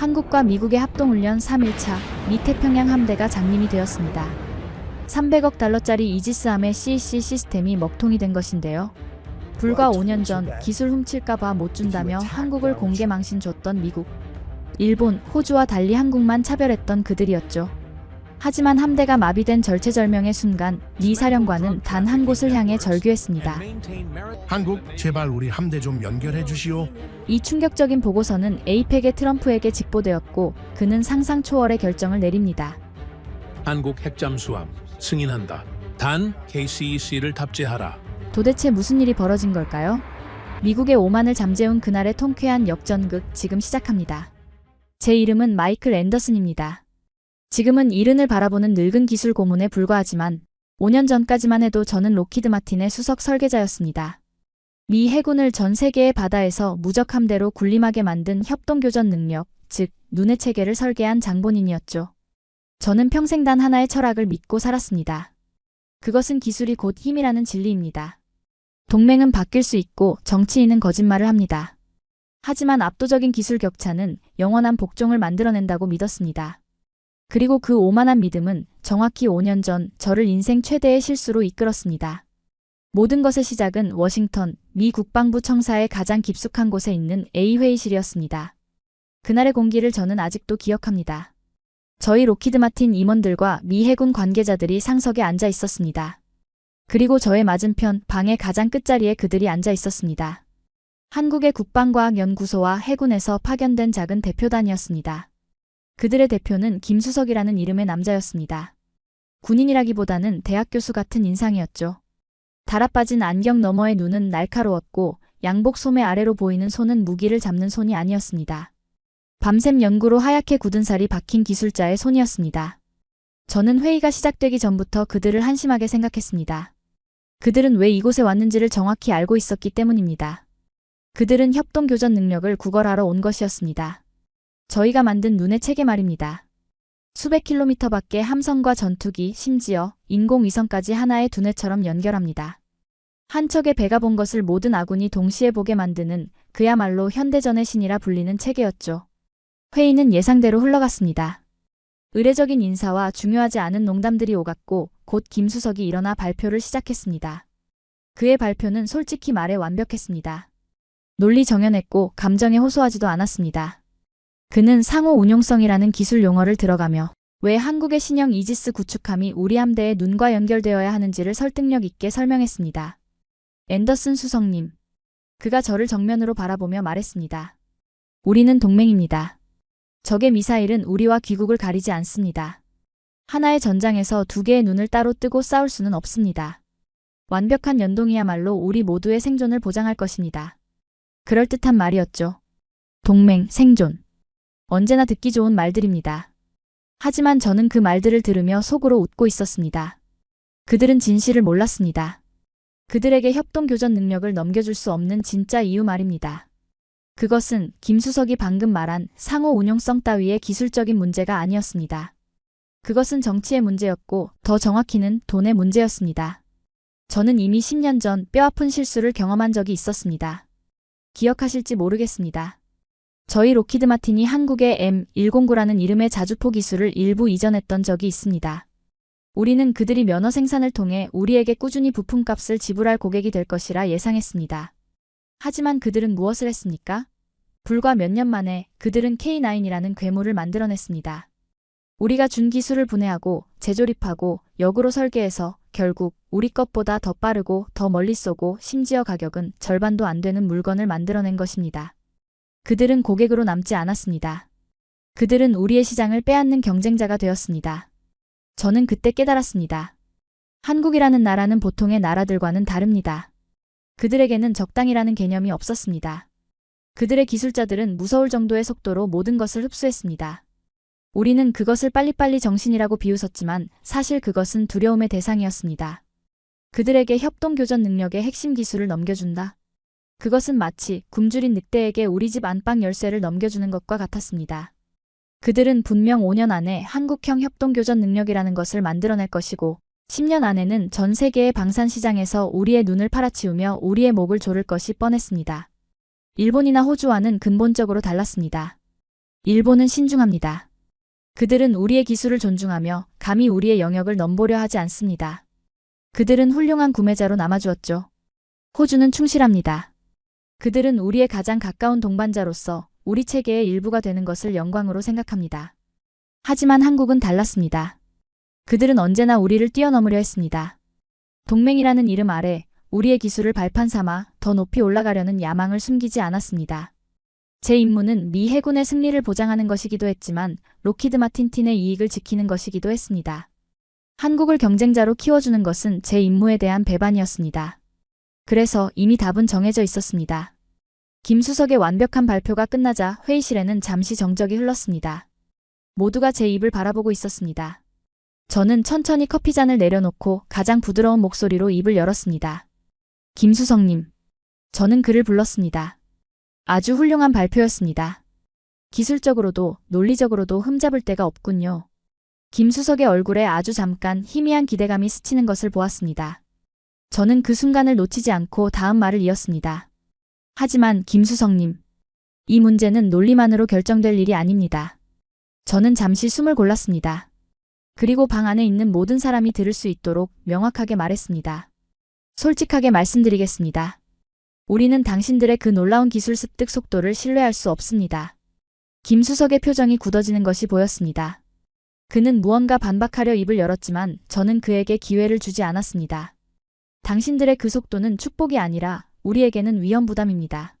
한국과 미국의 합동훈련 3일차 미 태평양 함대가 장림이 되었습니다. 300억 달러짜리 이지스함의 CEC 시스템이 먹통이 된 것인데요. 불과 5년 전 기술 훔칠까봐 못 준다며 한국을 공개 망신 줬던 미국, 일본, 호주와 달리 한국만 차별했던 그들이었죠. 하지만 함대가 마비된 절체절명의 순간 미 사령관은 단 한 곳을 향해 절규했습니다. 한국, 제발 우리 함대 좀 연결해 주시오. 이 충격적인 보고서는 에이펙의 트럼프에게 직보되었고 그는 상상 초월의 결정을 내립니다. 한국 핵잠수함 승인한다. 단 KCEC를 탑재하라. 도대체 무슨 일이 벌어진 걸까요? 미국의 오만을 잠재운 그날의 통쾌한 역전극 지금 시작합니다. 제 이름은 마이클 앤더슨입니다. 지금은 이른을 바라보는 늙은 기술 고문에 불과하지만 5년 전까지만 해도 저는 록히드 마틴의 수석 설계자였습니다. 미 해군을 전 세계의 바다에서 무적 함대로 군림하게 만든 협동교전 능력, 즉 눈의 체계를 설계한 장본인이었죠. 저는 평생 단 하나의 철학을 믿고 살았습니다. 그것은 기술이 곧 힘이라는 진리입니다. 동맹은 바뀔 수 있고 정치인은 거짓말을 합니다. 하지만 압도적인 기술 격차는 영원한 복종을 만들어낸다고 믿었습니다. 그리고 그 오만한 믿음은 정확히 5년 전 저를 인생 최대의 실수로 이끌었습니다. 모든 것의 시작은 워싱턴, 미 국방부 청사의 가장 깊숙한 곳에 있는 A회의실이었습니다. 그날의 공기를 저는 아직도 기억합니다. 저희 록히드 마틴 임원들과 미 해군 관계자들이 상석에 앉아 있었습니다. 그리고 저의 맞은편 방의 가장 끝자리에 그들이 앉아 있었습니다. 한국의 국방과학연구소와 해군에서 파견된 작은 대표단이었습니다. 그들의 대표는 김수석이라는 이름의 남자였습니다. 군인이라기보다는 대학 교수 같은 인상이었죠. 달아빠진 안경 너머의 눈은 날카로웠고 양복 소매 아래로 보이는 손은 무기를 잡는 손이 아니었습니다. 밤샘 연구로 하얗게 굳은 살이 박힌 기술자의 손이었습니다. 저는 회의가 시작되기 전부터 그들을 한심하게 생각했습니다. 그들은 왜 이곳에 왔는지를 정확히 알고 있었기 때문입니다. 그들은 협동교전 능력을 구걸하러 온 것이었습니다. 저희가 만든 눈의 체계 말입니다. 수백 킬로미터 밖의 함선과 전투기, 심지어 인공위성까지 하나의 두뇌처럼 연결합니다. 한 척의 배가 본 것을 모든 아군이 동시에 보게 만드는 그야말로 현대전의 신이라 불리는 체계였죠. 회의는 예상대로 흘러갔습니다. 의례적인 인사와 중요하지 않은 농담들이 오갔고 곧 김수석이 일어나 발표를 시작했습니다. 그의 발표는 솔직히 말해 완벽했습니다. 논리 정연했고 감정에 호소하지도 않았습니다. 그는 상호 운용성이라는 기술 용어를 들어가며 왜 한국의 신형 이지스 구축함이 우리 함대의 눈과 연결되어야 하는지를 설득력 있게 설명했습니다. 앤더슨 수석님. 그가 저를 정면으로 바라보며 말했습니다. 우리는 동맹입니다. 적의 미사일은 우리와 귀국을 가리지 않습니다. 하나의 전장에서 두 개의 눈을 따로 뜨고 싸울 수는 없습니다. 완벽한 연동이야말로 우리 모두의 생존을 보장할 것입니다. 그럴듯한 말이었죠. 동맹, 생존. 언제나 듣기 좋은 말들입니다. 하지만 저는 그 말들을 들으며 속으로 웃고 있었습니다. 그들은 진실을 몰랐습니다. 그들에게 협동교전 능력을 넘겨줄 수 없는 진짜 이유 말입니다. 그것은 김수석이 방금 말한 상호 운용성 따위의 기술적인 문제가 아니었습니다. 그것은 정치의 문제였고 더 정확히는 돈의 문제였습니다. 저는 이미 10년 전 뼈아픈 실수를 경험한 적이 있었습니다. 기억하실지 모르겠습니다. 저희 록히드 마틴이 한국의 M109라는 이름의 자주포 기술을 일부 이전했던 적이 있습니다. 우리는 그들이 면허 생산을 통해 우리에게 꾸준히 부품값을 지불할 고객이 될 것이라 예상했습니다. 하지만 그들은 무엇을 했습니까? 불과 몇 년 만에 그들은 K9이라는 괴물을 만들어냈습니다. 우리가 준 기술을 분해하고 재조립하고 역으로 설계해서 결국 우리 것보다 더 빠르고 더 멀리 쏘고 심지어 가격은 절반도 안 되는 물건을 만들어낸 것입니다. 그들은 고객으로 남지 않았습니다. 그들은 우리의 시장을 빼앗는 경쟁자가 되었습니다. 저는 그때 깨달았습니다. 한국이라는 나라는 보통의 나라들과는 다릅니다. 그들에게는 적당이라는 개념이 없었습니다. 그들의 기술자들은 무서울 정도의 속도로 모든 것을 흡수했습니다. 우리는 그것을 빨리빨리 정신이라고 비웃었지만 사실 그것은 두려움의 대상이었습니다. 그들에게 협동교전 능력의 핵심 기술을 넘겨준다. 그것은 마치 굶주린 늑대에게 우리 집 안방 열쇠를 넘겨주는 것과 같았습니다. 그들은 분명 5년 안에 한국형 협동교전 능력이라는 것을 만들어낼 것이고 10년 안에는 전 세계의 방산 시장에서 우리의 눈을 팔아치우며 우리의 목을 조를 것이 뻔했습니다. 일본이나 호주와는 근본적으로 달랐습니다. 일본은 신중합니다. 그들은 우리의 기술을 존중하며 감히 우리의 영역을 넘보려 하지 않습니다. 그들은 훌륭한 구매자로 남아주었죠. 호주는 충실합니다. 그들은 우리의 가장 가까운 동반자로서 우리 체계의 일부가 되는 것을 영광으로 생각합니다. 하지만 한국은 달랐습니다. 그들은 언제나 우리를 뛰어넘으려 했습니다. 동맹이라는 이름 아래 우리의 기술을 발판 삼아 더 높이 올라가려는 야망을 숨기지 않았습니다. 제 임무는 미 해군의 승리를 보장하는 것이기도 했지만 록히드 마틴틴의 이익을 지키는 것이기도 했습니다. 한국을 경쟁자로 키워주는 것은 제 임무에 대한 배반이었습니다. 그래서 이미 답은 정해져 있었습니다. 김수석의 완벽한 발표가 끝나자 회의실에는 잠시 정적이 흘렀습니다. 모두가 제 입을 바라보고 있었습니다. 저는 천천히 커피잔을 내려놓고 가장 부드러운 목소리로 입을 열었습니다. 김수석님. 저는 그를 불렀습니다. 아주 훌륭한 발표였습니다. 기술적으로도 논리적으로도 흠잡을 데가 없군요. 김수석의 얼굴에 아주 잠깐 희미한 기대감이 스치는 것을 보았습니다. 저는 그 순간을 놓치지 않고 다음 말을 이었습니다. 하지만 김수석님, 이 문제는 논리만으로 결정될 일이 아닙니다. 저는 잠시 숨을 골랐습니다. 그리고 방 안에 있는 모든 사람이 들을 수 있도록 명확하게 말했습니다. 솔직하게 말씀드리겠습니다. 우리는 당신들의 그 놀라운 기술 습득 속도를 신뢰할 수 없습니다. 김수석의 표정이 굳어지는 것이 보였습니다. 그는 무언가 반박하려 입을 열었지만 저는 그에게 기회를 주지 않았습니다. 당신들의 그 속도는 축복이 아니라 우리에게는 위험 부담입니다.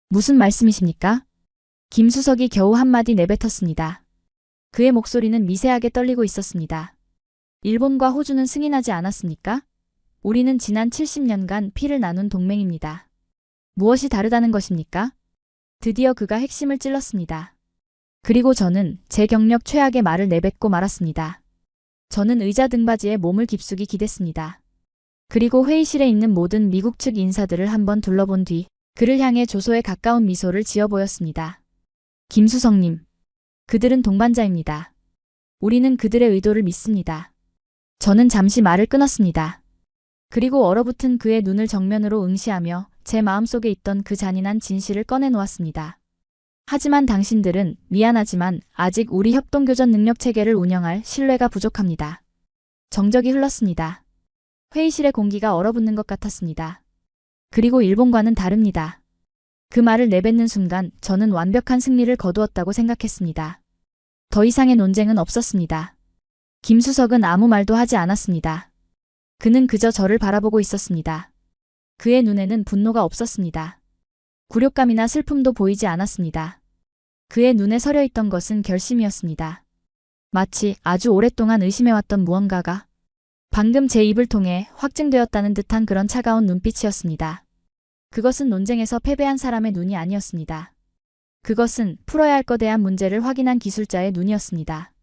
무슨 말씀이십니까? 김수석이 겨우 한마디 내뱉었습니다. 그의 목소리는 미세하게 떨리고 있었습니다. 일본과 호주는 승인하지 않았습니까? 우리는 지난 70년간 피를 나눈 동맹입니다. 무엇이 다르다는 것입니까? 드디어 그가 핵심을 찔렀습니다. 그리고 저는 제 경력 최악의 말을 내뱉고 말았습니다. 저는 의자 등받이에 몸을 깊숙이 기댔습니다. 그리고 회의실에 있는 모든 미국 측 인사들을 한번 둘러본 뒤 그를 향해 조소에 가까운 미소를 지어 보였습니다. 김수석님. 그들은 동반자입니다. 우리는 그들의 의도를 믿습니다. 저는 잠시 말을 끊었습니다. 그리고 얼어붙은 그의 눈을 정면으로 응시하며 제 마음속에 있던 그 잔인한 진실을 꺼내놓았습니다. 하지만 당신들은 미안하지만 아직 우리 협동교전 능력체계를 운영할 신뢰가 부족합니다. 정적이 흘렀습니다. 회의실의 공기가 얼어붙는 것 같았습니다. 그리고 일본과는 다릅니다. 그 말을 내뱉는 순간 저는 완벽한 승리를 거두었다고 생각했습니다. 더 이상의 논쟁은 없었습니다. 김수석은 아무 말도 하지 않았습니다. 그는 그저 저를 바라보고 있었습니다. 그의 눈에는 분노가 없었습니다. 굴욕감이나 슬픔도 보이지 않았습니다. 그의 눈에 서려 있던 것은 결심이었습니다. 마치 아주 오랫동안 의심해왔던 무언가가 방금 제 입을 통해 확증되었다는 듯한 그런 차가운 눈빛이었습니다. 그것은 논쟁에서 패배한 사람의 눈이 아니었습니다. 그것은 풀어야 할 거대한 문제를 확인한 기술자의 눈이었습니다.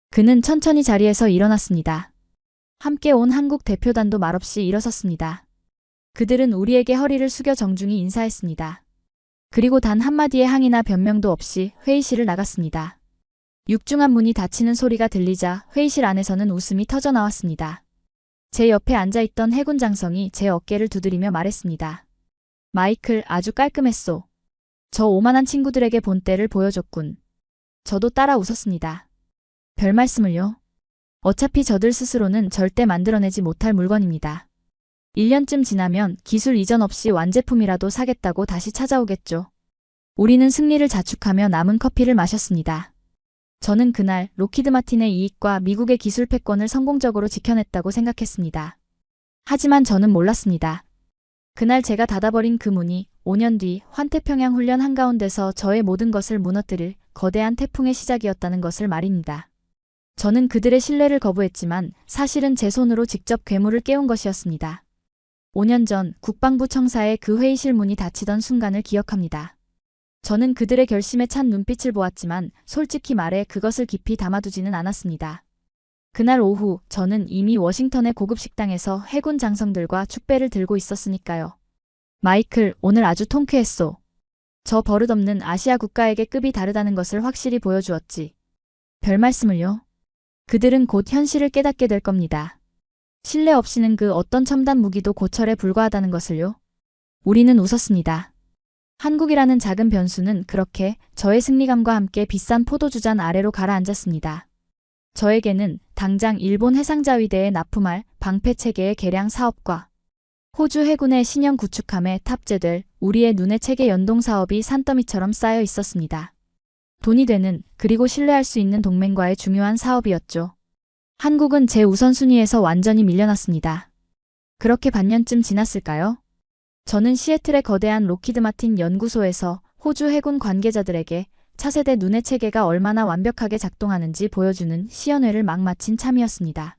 그는 천천히 자리에서 일어났습니다. 함께 온 한국 대표단도 말없이 일어섰습니다. 그들은 우리에게 허리를 숙여 정중히 인사했습니다. 그리고 단 한마디의 항의나 변명도 없이 회의실을 나갔습니다. 육중한 문이 닫히는 소리가 들리자 회의실 안에서는 웃음이 터져나왔습니다. 제 옆에 앉아있던 해군 장성이 제 어깨를 두드리며 말했습니다. 마이클, 아주 깔끔했소. 저 오만한 친구들에게 본때를 보여줬군. 저도 따라 웃었습니다. 별 말씀을요. 어차피 저들 스스로는 절대 만들어내지 못할 물건입니다. 1년쯤 지나면 기술 이전 없이 완제품이라도 사겠다고 다시 찾아오겠죠. 우리는 승리를 자축하며 남은 커피를 마셨습니다. 저는 그날 록히드 마틴의 이익과 미국의 기술 패권을 성공적으로 지켜냈다고 생각했습니다. 하지만 저는 몰랐습니다. 그날 제가 닫아버린 그 문이 5년 뒤 환태평양 훈련 한가운데서 저의 모든 것을 무너뜨릴 거대한 태풍의 시작이었다는 것을 말입니다. 저는 그들의 신뢰를 거부했지만 사실은 제 손으로 직접 괴물을 깨운 것이었습니다. 5년 전 국방부 청사의 그 회의실 문이 닫히던 순간을 기억합니다. 저는 그들의 결심에 찬 눈빛을 보았지만 솔직히 말해 그것을 깊이 담아두지는 않았습니다. 그날 오후 저는 이미 워싱턴의 고급 식당에서 해군 장성들과 축배를 들고 있었으니까요. 마이클, 오늘 아주 통쾌했소. 저 버릇없는 아시아 국가에게 급이 다르다는 것을 확실히 보여주었지. 별 말씀을요. 그들은 곧 현실을 깨닫게 될 겁니다. 신뢰 없이는 그 어떤 첨단 무기도 고철에 불과하다는 것을요. 우리는 웃었습니다. 한국이라는 작은 변수는 그렇게 저의 승리감과 함께 비싼 포도주잔 아래로 가라앉았습니다. 저에게는 당장 일본 해상자위대에 납품할 방패체계의 개량 사업과 호주 해군의 신형 구축함에 탑재될 우리의 눈의 체계 연동 사업이 산더미처럼 쌓여 있었습니다. 돈이 되는 그리고 신뢰할 수 있는 동맹과의 중요한 사업이었죠. 한국은 제 우선순위에서 완전히 밀려났습니다. 그렇게 반년쯤 지났을까요? 저는 시애틀의 거대한 로키드 마틴 연구소에서 호주 해군 관계자들에게 차세대 눈의 체계가 얼마나 완벽하게 작동하는지 보여주는 시연회를 막 마친 참이었습니다.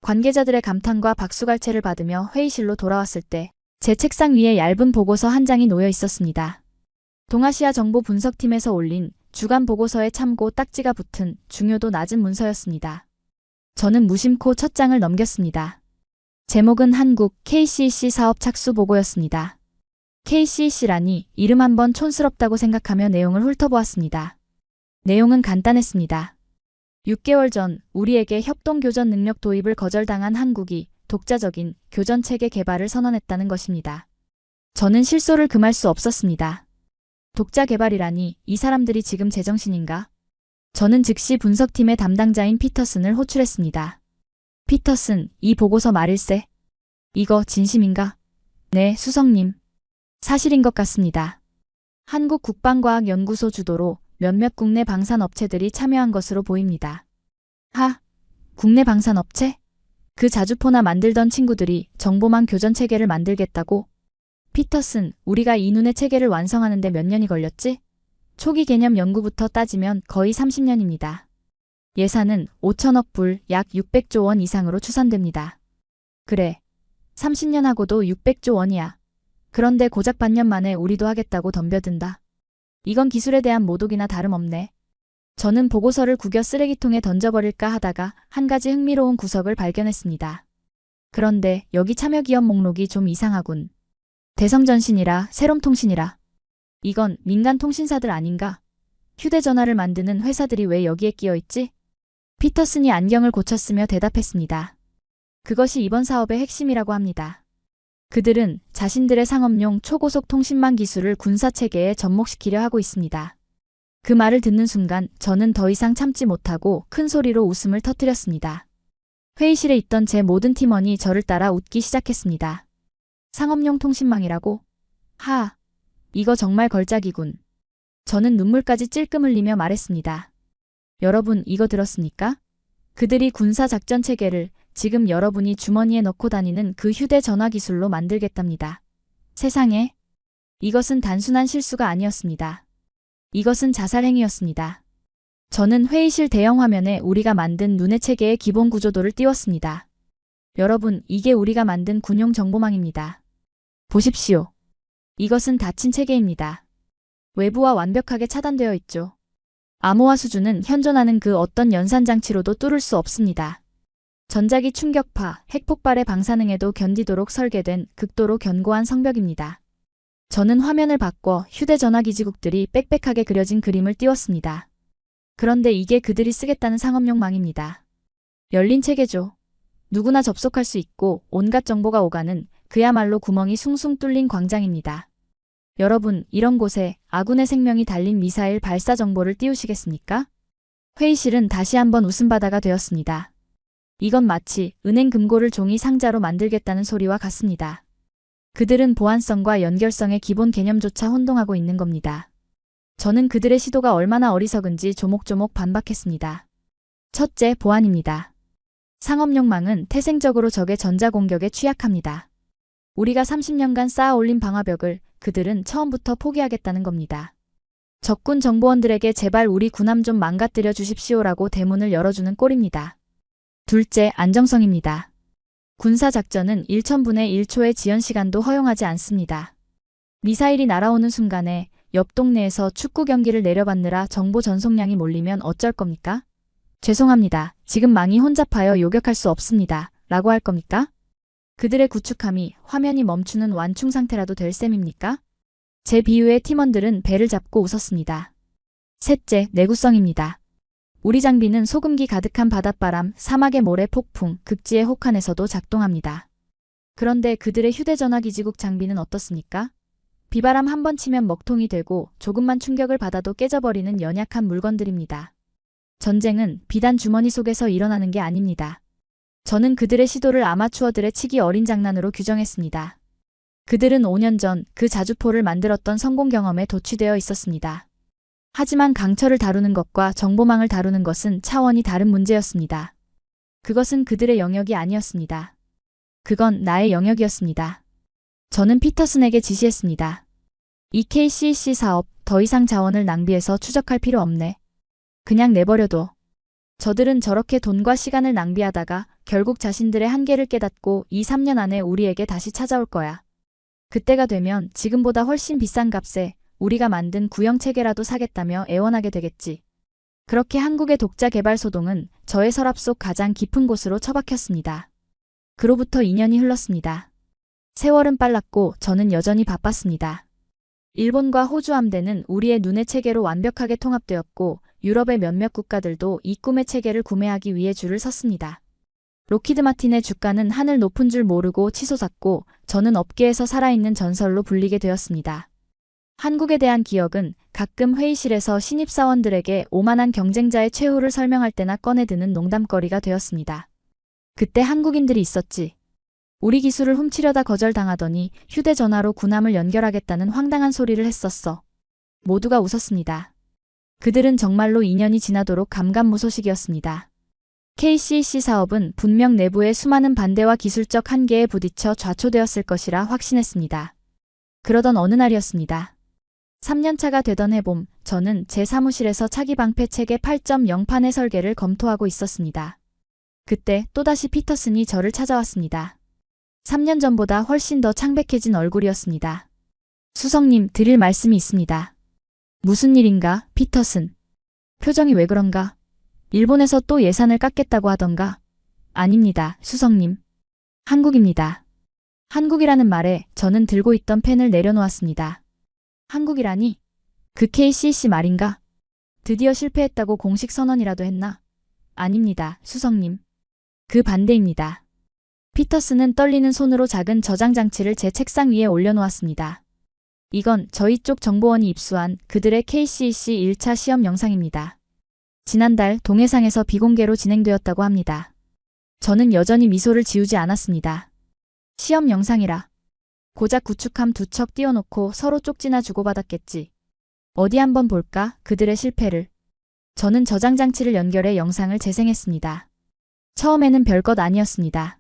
관계자들의 감탄과 박수갈채를 받으며 회의실로 돌아왔을 때 제 책상 위에 얇은 보고서 한 장이 놓여 있었습니다. 동아시아 정보 분석팀에서 올린 주간 보고서에 참고 딱지가 붙은 중요도 낮은 문서였습니다. 저는 무심코 첫 장을 넘겼습니다. 제목은 한국 KCC 사업 착수 보고였습니다. KCC라니 이름 한번 촌스럽다고 생각하며 내용을 훑어보았습니다. 내용은 간단했습니다. 6개월 전 우리에게 협동교전 능력 도입을 거절당한 한국이 독자적인 교전체계 개발을 선언했다는 것입니다. 저는 실소를 금할 수 없었습니다. 독자 개발이라니 이 사람들이 지금 제정신인가? 저는 즉시 분석팀의 담당자인 피터슨을 호출했습니다. 피터슨, 이 보고서 말일세? 이거 진심인가? 네, 수석님. 사실인 것 같습니다. 한국국방과학연구소 주도로 몇몇 국내 방산업체들이 참여한 것으로 보입니다. 국내 방산업체? 그 자주포나 만들던 친구들이 정보망 교전체계를 만들겠다고? 피터슨, 우리가 이 눈의 체계를 완성하는데 몇 년이 걸렸지? 초기 개념 연구부터 따지면 거의 30년입니다. 예산은 5천억 불, 약 600조 원 이상으로 추산됩니다. 그래, 30년 하고도 600조 원이야. 그런데 고작 반년 만에 우리도 하겠다고 덤벼든다. 이건 기술에 대한 모독이나 다름없네. 저는 보고서를 구겨 쓰레기통에 던져버릴까 하다가 한 가지 흥미로운 구석을 발견했습니다. 그런데 여기 참여 기업 목록이 좀 이상하군. 대성전신이라, 세롬통신이라. 이건 민간 통신사들 아닌가? 휴대전화를 만드는 회사들이 왜 여기에 끼어있지? 피터슨이 안경을 고쳤으며 대답했습니다. 그것이 이번 사업의 핵심이라고 합니다. 그들은 자신들의 상업용 초고속 통신망 기술을 군사체계에 접목시키려 하고 있습니다. 그 말을 듣는 순간 저는 더 이상 참지 못하고 큰 소리로 웃음을 터뜨렸습니다. 회의실에 있던 제 모든 팀원이 저를 따라 웃기 시작했습니다. 상업용 통신망이라고? 이거 정말 걸작이군. 저는 눈물까지 찔끔 흘리며 말했습니다. 여러분 이거 들었습니까? 그들이 군사작전 체계를 지금 여러분이 주머니에 넣고 다니는 그 휴대전화 기술로 만들겠답니다. 세상에. 이것은 단순한 실수가 아니었습니다. 이것은 자살행위였습니다. 저는 회의실 대형 화면에 우리가 만든 눈의 체계의 기본 구조도를 띄웠습니다. 여러분, 이게 우리가 만든 군용 정보망입니다. 보십시오. 이것은 닫힌 체계입니다. 외부와 완벽하게 차단되어 있죠. 암호화 수준은 현존하는 그 어떤 연산장치로도 뚫을 수 없습니다. 전자기 충격파, 핵폭발의 방사능에도 견디도록 설계된 극도로 견고한 성벽입니다. 저는 화면을 바꿔 휴대전화 기지국들이 빽빽하게 그려진 그림을 띄웠습니다. 그런데 이게 그들이 쓰겠다는 상업용 망입니다. 열린 체계죠. 누구나 접속할 수 있고 온갖 정보가 오가는 그야말로 구멍이 숭숭 뚫린 광장입니다. 여러분, 이런 곳에 아군의 생명이 달린 미사일 발사 정보를 띄우시겠습니까? 회의실은 다시 한번 웃음바다가 되었습니다. 이건 마치 은행 금고를 종이 상자로 만들겠다는 소리와 같습니다. 그들은 보안성과 연결성의 기본 개념조차 혼동하고 있는 겁니다. 저는 그들의 시도가 얼마나 어리석은지 조목조목 반박했습니다. 첫째, 보안입니다. 상업용망은 태생적으로 적의 전자공격에 취약합니다. 우리가 30년간 쌓아 올린 방화벽을 그들은 처음부터 포기하겠다는 겁니다. 적군 정보원들에게 제발 우리 군함 좀 망가뜨려 주십시오라고 대문을 열어주는 꼴입니다. 둘째, 안정성입니다. 군사작전은 1000분의 1초의 지연시간도 허용하지 않습니다. 미사일이 날아오는 순간에 옆 동네에서 축구 경기를 내려받느라 정보 전송량이 몰리면 어쩔 겁니까? 죄송합니다. 지금 망이 혼잡하여 요격할 수 없습니다. 라고 할 겁니까? 그들의 구축함이 화면이 멈추는 완충 상태라도 될 셈입니까? 제 비유에 팀원들은 배를 잡고 웃었습니다. 셋째, 내구성입니다. 우리 장비는 소금기 가득한 바닷바람, 사막의 모래 폭풍, 극지의 혹한에서도 작동합니다. 그런데 그들의 휴대전화 기지국 장비는 어떻습니까? 비바람 한 번 치면 먹통이 되고 조금만 충격을 받아도 깨져버리는 연약한 물건들입니다. 전쟁은 비단 주머니 속에서 일어나는 게 아닙니다. 저는 그들의 시도를 아마추어들의 치기 어린 장난으로 규정했습니다. 그들은 5년 전 그 자주포를 만들었던 성공 경험에 도취되어 있었습니다. 하지만 강철을 다루는 것과 정보망을 다루는 것은 차원이 다른 문제였습니다. 그것은 그들의 영역이 아니었습니다. 그건 나의 영역이었습니다. 저는 피터슨에게 지시했습니다. 이 KCC 사업 더 이상 자원을 낭비해서 추적할 필요 없네. 그냥 내버려둬. 저들은 저렇게 돈과 시간을 낭비하다가 결국 자신들의 한계를 깨닫고 2~3년 안에 우리에게 다시 찾아올 거야. 그때가 되면 지금보다 훨씬 비싼 값에 우리가 만든 구형 체계라도 사겠다며 애원하게 되겠지. 그렇게 한국의 독자 개발 소동은 저의 서랍 속 가장 깊은 곳으로 처박혔습니다. 그로부터 2년이 흘렀습니다. 세월은 빨랐고 저는 여전히 바빴습니다. 일본과 호주 함대는 우리의 눈의 체계로 완벽하게 통합되었고 유럽의 몇몇 국가들도 이 꿈의 체계를 구매하기 위해 줄을 섰습니다. 로키드 마틴의 주가는 하늘 높은 줄 모르고 치솟았고 저는 업계에서 살아있는 전설로 불리게 되었습니다. 한국에 대한 기억은 가끔 회의실에서 신입사원들에게 오만한 경쟁자의 최후를 설명할 때나 꺼내드는 농담거리가 되었습니다. 그때 한국인들이 있었지. 우리 기술을 훔치려다 거절당하더니 휴대전화로 군함을 연결하겠다는 황당한 소리를 했었어. 모두가 웃었습니다. 그들은 정말로 2년이 지나도록 감감무소식이었습니다. KCC 사업은 분명 내부의 수많은 반대와 기술적 한계에 부딪혀 좌초되었을 것이라 확신했습니다. 그러던 어느 날이었습니다. 3년차가 되던 해봄, 저는 제 사무실에서 차기 방패 체계 8.0판의 설계를 검토하고 있었습니다. 그때 또다시 피터슨이 저를 찾아왔습니다. 3년 전보다 훨씬 더 창백해진 얼굴이었습니다. 수석님, 드릴 말씀이 있습니다. 무슨 일인가, 피터슨? 표정이 왜 그런가? 일본에서 또 예산을 깎겠다고 하던가? 아닙니다, 수석님. 한국입니다. 한국이라는 말에 저는 들고 있던 펜을 내려놓았습니다. 한국이라니? 그 KCC 말인가? 드디어 실패했다고 공식 선언이라도 했나? 아닙니다, 수석님. 그 반대입니다. 피터슨은 떨리는 손으로 작은 저장 장치를 제 책상 위에 올려놓았습니다. 이건 저희 쪽 정보원이 입수한 그들의 KCC 1차 시험 영상입니다. 지난달 동해상에서 비공개로 진행되었다고 합니다. 저는 여전히 미소를 지우지 않았습니다. 시험 영상이라. 고작 구축함 2척 띄워놓고 서로 쪽지나 주고받았겠지. 어디 한번 볼까, 그들의 실패를. 저는 저장 장치를 연결해 영상을 재생했습니다. 처음에는 별것 아니었습니다.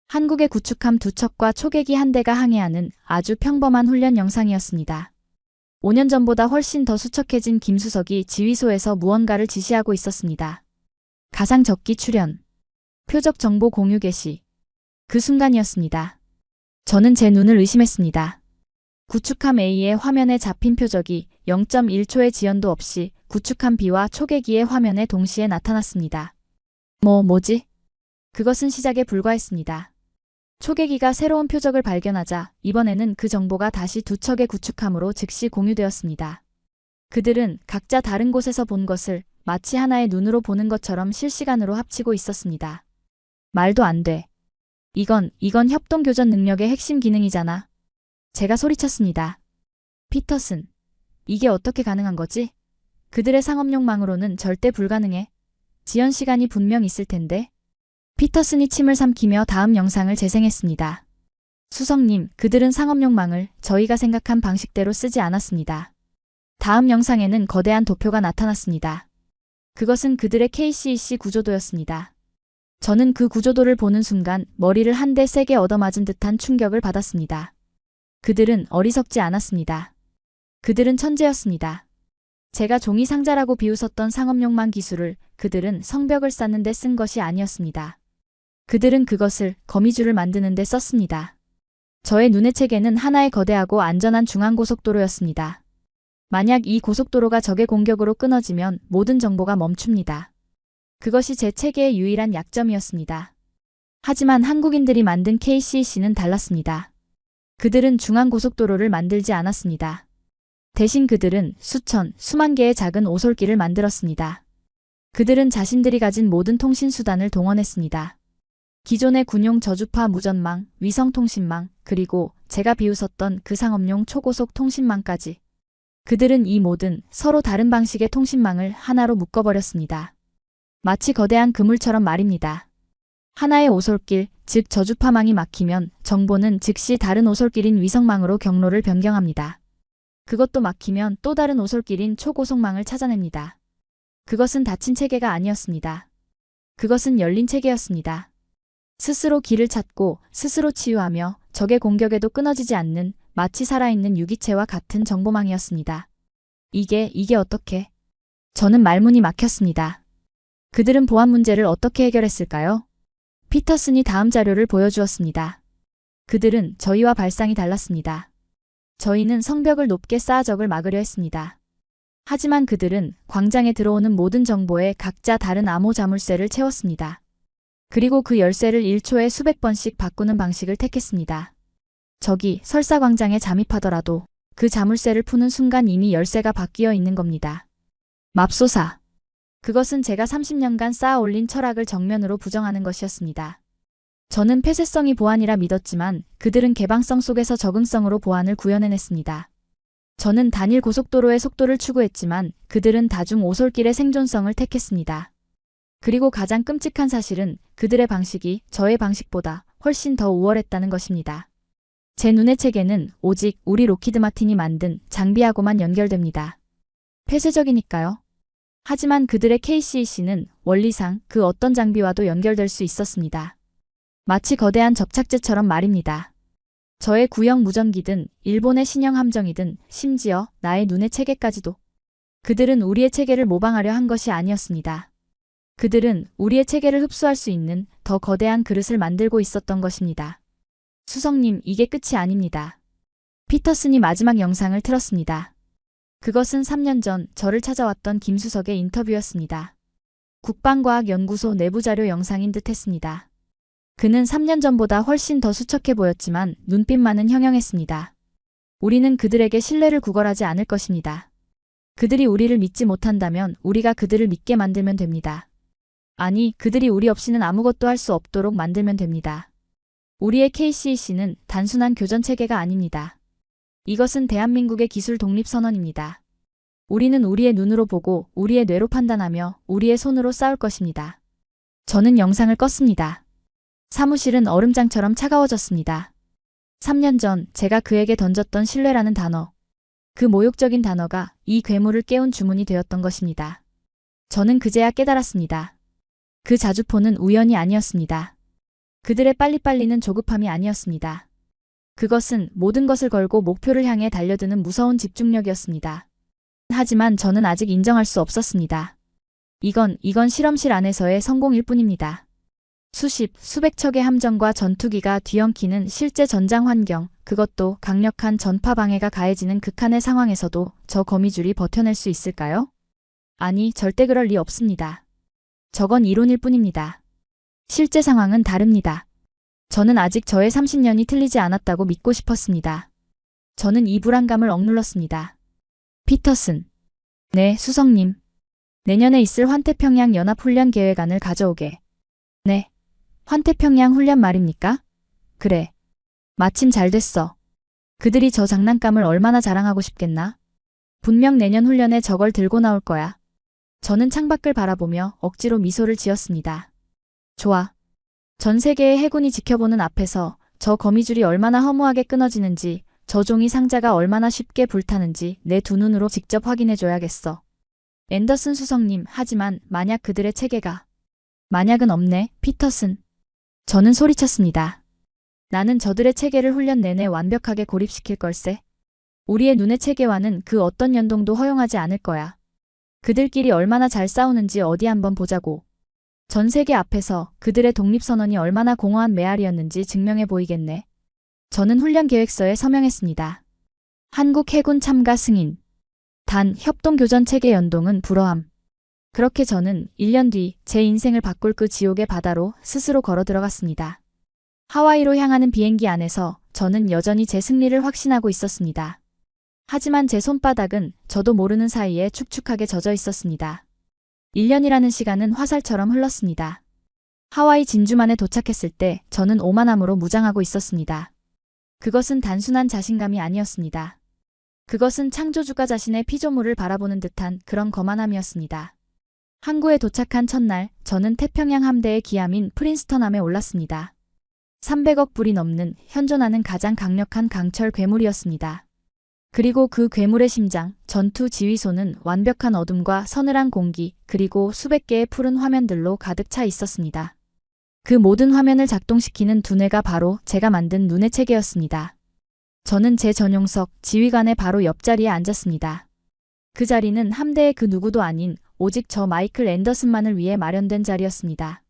한국의 구축함 2척과 초계기 1대가 항해하는 아주 평범한 훈련 영상이었습니다. 5년 전보다 훨씬 더 수척해진 김수석이 지휘소에서 무언가를 지시하고 있었습니다. 가상적기 출현. 표적 정보 공유 개시. 그 순간이었습니다. 저는 제 눈을 의심했습니다. 구축함 A의 화면에 잡힌 표적이 0.1초의 지연도 없이 구축함 B와 초계기의 화면에 동시에 나타났습니다. 뭐지? 그것은 시작에 불과했습니다. 초계기가 새로운 표적을 발견하자 이번에는 그 정보가 다시 2척의 구축함으로 즉시 공유되었습니다. 그들은 각자 다른 곳에서 본 것을 마치 하나의 눈으로 보는 것처럼 실시간으로 합치고 있었습니다. 말도 안 돼. 이건 협동교전 능력의 핵심 기능이잖아. 제가 소리쳤습니다. 피터슨, 이게 어떻게 가능한 거지? 그들의 상업용망으로는 절대 불가능해. 지연 시간이 분명 있을 텐데. 피터슨이 침을 삼키며 다음 영상을 재생했습니다. 수석님, 그들은 상업용망을 저희가 생각한 방식대로 쓰지 않았습니다. 다음 영상에는 거대한 도표가 나타났습니다. 그것은 그들의 KCC 구조도였습니다. 저는 그 구조도를 보는 순간 머리를 한 대 세게 얻어맞은 듯한 충격을 받았습니다. 그들은 어리석지 않았습니다. 그들은 천재였습니다. 제가 종이 상자라고 비웃었던 상업용망 기술을 그들은 성벽을 쌓는 데 쓴 것이 아니었습니다. 그들은 그것을 거미줄을 만드는 데 썼습니다. 저의 눈의 체계는 하나의 거대하고 안전한 중앙고속도로였습니다. 만약 이 고속도로가 적의 공격으로 끊어지면 모든 정보가 멈춥니다. 그것이 제 체계의 유일한 약점이었습니다. 하지만 한국인들이 만든 KCC는 달랐습니다. 그들은 중앙고속도로를 만들지 않았습니다. 대신 그들은 수만 개의 작은 오솔길을 만들었습니다. 그들은 자신들이 가진 모든 통신수단을 동원했습니다. 기존의 군용 저주파 무전망, 위성통신망, 그리고 제가 비웃었던 그 상업용 초고속 통신망까지. 그들은 이 모든 서로 다른 방식의 통신망을 하나로 묶어버렸습니다. 마치 거대한 그물처럼 말입니다. 하나의 오솔길, 즉 저주파망이 막히면 정보는 즉시 다른 오솔길인 위성망으로 경로를 변경합니다. 그것도 막히면 또 다른 오솔길인 초고속망을 찾아냅니다. 그것은 닫힌 체계가 아니었습니다. 그것은 열린 체계였습니다. 스스로 길을 찾고 스스로 치유하며 적의 공격에도 끊어지지 않는 마치 살아있는 유기체와 같은 정보망이었습니다. 이게 어떻게? 저는 말문이 막혔습니다. 그들은 보안 문제를 어떻게 해결했을까요? 피터슨이 다음 자료를 보여주었습니다. 그들은 저희와 발상이 달랐습니다. 저희는 성벽을 높게 쌓아 적을 막으려 했습니다. 하지만 그들은 광장에 들어오는 모든 정보에 각자 다른 암호 자물쇠를 채웠습니다. 그리고 그 열쇠를 1초에 수백 번씩 바꾸는 방식을 택했습니다. 적이 설사 광장에 잠입하더라도 그 자물쇠를 푸는 순간 이미 열쇠가 바뀌어 있는 겁니다. 맙소사. 그것은 제가 30년간 쌓아 올린 철학을 정면으로 부정하는 것이었습니다. 저는 폐쇄성이 보안이라 믿었지만 그들은 개방성 속에서 적응성으로 보안을 구현해냈습니다. 저는 단일 고속도로의 속도를 추구했지만 그들은 다중 오솔길의 생존성을 택했습니다. 그리고 가장 끔찍한 사실은 그들의 방식이 저의 방식보다 훨씬 더 우월했다는 것입니다. 제 눈의 체계는 오직 우리 로키드 마틴이 만든 장비하고만 연결됩니다. 폐쇄적이니까요. 하지만 그들의 KCC는 원리상 그 어떤 장비와도 연결될 수 있었습니다. 마치 거대한 접착제처럼 말입니다. 저의 구형 무전기든 일본의 신형 함정이든 심지어 나의 눈의 체계까지도. 그들은 우리의 체계를 모방하려 한 것이 아니었습니다. 그들은 우리의 체계를 흡수할 수 있는 더 거대한 그릇을 만들고 있었던 것입니다. 수석님, 이게 끝이 아닙니다. 피터슨이 마지막 영상을 틀었습니다. 그것은 3년 전 저를 찾아왔던 김수석의 인터뷰였습니다. 국방과학연구소 내부자료 영상인 듯 했습니다. 그는 3년 전보다 훨씬 더 수척해 보였지만 눈빛만은 형형했습니다. 우리는 그들에게 신뢰를 구걸하지 않을 것입니다. 그들이 우리를 믿지 못한다면 우리가 그들을 믿게 만들면 됩니다. 아니, 그들이 우리 없이는 아무것도 할 수 없도록 만들면 됩니다. 우리의 KCC는 단순한 교전체계가 아닙니다. 이것은 대한민국의 기술 독립선언입니다. 우리는 우리의 눈으로 보고 우리의 뇌로 판단하며 우리의 손으로 싸울 것입니다. 저는 영상을 껐습니다. 사무실은 얼음장처럼 차가워졌습니다. 3년 전 제가 그에게 던졌던 신뢰라는 단어. 그 모욕적인 단어가 이 괴물을 깨운 주문이 되었던 것입니다. 저는 그제야 깨달았습니다. 그 자주포는 우연이 아니었습니다. 그들의 빨리빨리는 조급함이 아니었습니다. 그것은 모든 것을 걸고 목표를 향해 달려드는 무서운 집중력이었습니다. 하지만 저는 아직 인정할 수 없었습니다. 이건 실험실 안에서의 성공일 뿐입니다. 수백 척의 함정과 전투기가 뒤엉키는 실제 전장 환경, 그것도 강력한 전파 방해가 가해지는 극한의 상황에서도 저 거미줄이 버텨낼 수 있을까요? 아니, 절대 그럴 리 없습니다. 저건 이론일 뿐입니다. 실제 상황은 다릅니다. 저는 아직 저의 30년이 틀리지 않았다고 믿고 싶었습니다. 저는 이 불안감을 억눌렀습니다. 피터슨. 네, 수석님. 내년에 있을 환태평양 연합훈련 계획안을 가져오게. 네. 환태평양 훈련 말입니까? 그래. 마침 잘 됐어. 그들이 저 장난감을 얼마나 자랑하고 싶겠나? 분명 내년 훈련에 저걸 들고 나올 거야. 저는 창밖을 바라보며 억지로 미소를 지었습니다. 좋아. 전 세계의 해군이 지켜보는 앞에서 저 거미줄이 얼마나 허무하게 끊어지는지, 저 종이 상자가 얼마나 쉽게 불타는지 내 두 눈으로 직접 확인해줘야겠어. 앤더슨 수석님, 하지만 만약 그들의 체계가. 만약은 없네, 피터슨. 저는 소리쳤습니다. 나는 저들의 체계를 훈련 내내 완벽하게 고립시킬 걸세. 우리의 눈의 체계와는 그 어떤 연동도 허용하지 않을 거야. 그들끼리 얼마나 잘 싸우는지 어디 한번 보자고. 전 세계 앞에서 그들의 독립선언이 얼마나 공허한 메아리였는지 증명해 보이겠네. 저는 훈련 계획서에 서명했습니다. 한국 해군 참가 승인. 단, 협동교전체계 연동은 불허함. 그렇게 저는 1년 뒤 제 인생을 바꿀 그 지옥의 바다로 스스로 걸어 들어갔습니다. 하와이로 향하는 비행기 안에서 저는 여전히 제 승리를 확신하고 있었습니다. 하지만 제 손바닥은 저도 모르는 사이에 축축하게 젖어 있었습니다. 1년이라는 시간은 화살처럼 흘렀습니다. 하와이 진주만에 도착했을 때 저는 오만함으로 무장하고 있었습니다. 그것은 단순한 자신감이 아니었습니다. 그것은 창조주가 자신의 피조물을 바라보는 듯한 그런 거만함이었습니다. 항구에 도착한 첫날, 저는 태평양 함대의 기함인 프린스턴함에 올랐습니다. 300억 불이 넘는 현존하는 가장 강력한 강철 괴물이었습니다. 그리고 그 괴물의 심장, 전투 지휘소는 완벽한 어둠과 서늘한 공기, 그리고 수백 개의 푸른 화면들로 가득 차 있었습니다. 그 모든 화면을 작동시키는 두뇌가 바로 제가 만든 눈의 체계였습니다. 저는 제 전용석, 지휘관의 바로 옆자리에 앉았습니다. 그 자리는 함대의 그 누구도 아닌 오직 저 마이클 앤더슨만을 위해 마련된 자리였습니다.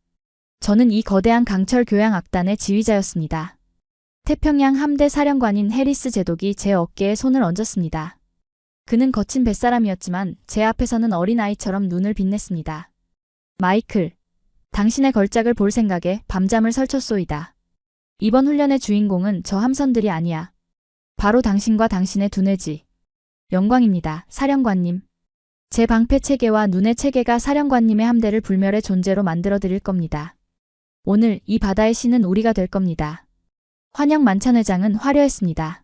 저는 이 거대한 강철 교양 악단의 지휘자였습니다. 태평양 함대 사령관인 해리스 제독이 제 어깨에 손을 얹었습니다. 그는 거친 뱃사람이었지만 제 앞에서는 어린아이처럼 눈을 빛냈습니다. 마이클, 당신의 걸작을 볼 생각에 밤잠을 설쳤소이다. 이번 훈련의 주인공은 저 함선들이 아니야. 바로 당신과 당신의 두뇌지. 영광입니다, 사령관님. 제 방패 체계와 눈의 체계가 사령관님의 함대를 불멸의 존재로 만들어 드릴 겁니다. 오늘 이 바다의 신은 우리가 될 겁니다. 환영 만찬회장은 화려했습니다.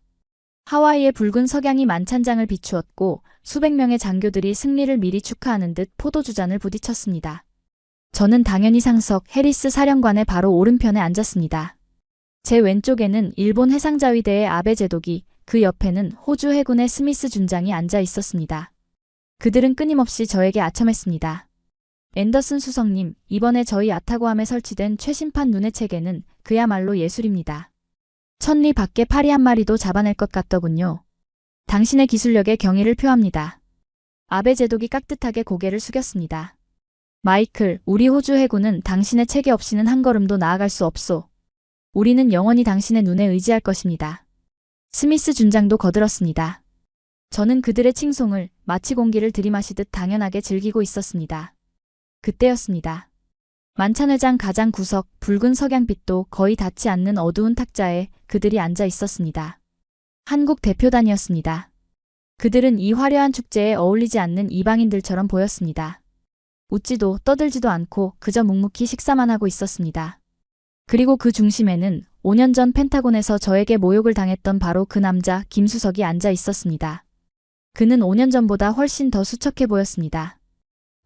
하와이의 붉은 석양이 만찬장을 비추었고 수백 명의 장교들이 승리를 미리 축하하는 듯 포도주잔을 부딪혔습니다. 저는 당연히 상석 해리스 사령관의 바로 오른편에 앉았습니다. 제 왼쪽에는 일본 해상자위대의 아베 제독이, 그 옆에는 호주 해군의 스미스 준장이 앉아 있었습니다. 그들은 끊임없이 저에게 아첨했습니다. 앤더슨 수석님, 이번에 저희 아타고함에 설치된 최신판 눈의 체계는 그야말로 예술입니다. 천리 밖에 파리 한 마리도 잡아낼 것 같더군요. 당신의 기술력에 경의를 표합니다. 아베 제독이 깍듯하게 고개를 숙였습니다. 마이클, 우리 호주 해군은 당신의 체계 없이는 한 걸음도 나아갈 수 없소. 우리는 영원히 당신의 눈에 의지할 것입니다. 스미스 준장도 거들었습니다. 저는 그들의 칭송을 마치 공기를 들이마시듯 당연하게 즐기고 있었습니다. 그때였습니다. 만찬회장 가장 구석, 붉은 석양빛도 거의 닿지 않는 어두운 탁자에 그들이 앉아 있었습니다. 한국 대표단이었습니다. 그들은 이 화려한 축제에 어울리지 않는 이방인들처럼 보였습니다. 웃지도 떠들지도 않고 그저 묵묵히 식사만 하고 있었습니다. 그리고 그 중심에는 5년 전 펜타곤에서 저에게 모욕을 당했던 바로 그 남자 김수석이 앉아 있었습니다. 그는 5년 전보다 훨씬 더 수척해 보였습니다.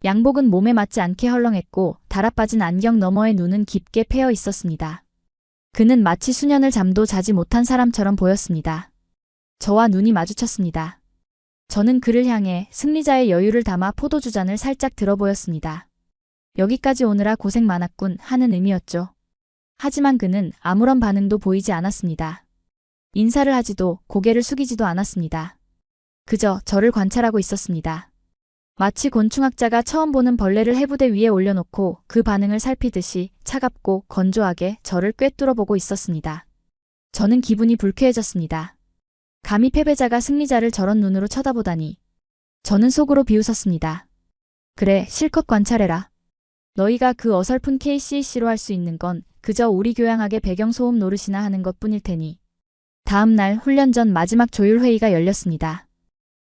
양복은 몸에 맞지 않게 헐렁했고 달아빠진 안경 너머의 눈은 깊게 패여 있었습니다. 그는 마치 수년을 잠도 자지 못한 사람처럼 보였습니다. 저와 눈이 마주쳤습니다. 저는 그를 향해 승리자의 여유를 담아 포도주잔을 살짝 들어보였습니다. 여기까지 오느라 고생 많았군 하는 의미였죠. 하지만 그는 아무런 반응도 보이지 않았습니다. 인사를 하지도 고개를 숙이지도 않았습니다. 그저 저를 관찰하고 있었습니다. 마치 곤충학자가 처음 보는 벌레를 해부대 위에 올려놓고 그 반응을 살피듯이 차갑고 건조하게 저를 꿰뚫어보고 있었습니다. 저는 기분이 불쾌해졌습니다. 감히 패배자가 승리자를 저런 눈으로 쳐다보다니. 저는 속으로 비웃었습니다. 그래, 실컷 관찰해라. 너희가 그 어설픈 KCC로 할 수 있는 건 그저 우리 교양학의 배경소음 노릇이나 하는 것뿐일 테니. 다음 날 훈련 전 마지막 조율회의가 열렸습니다.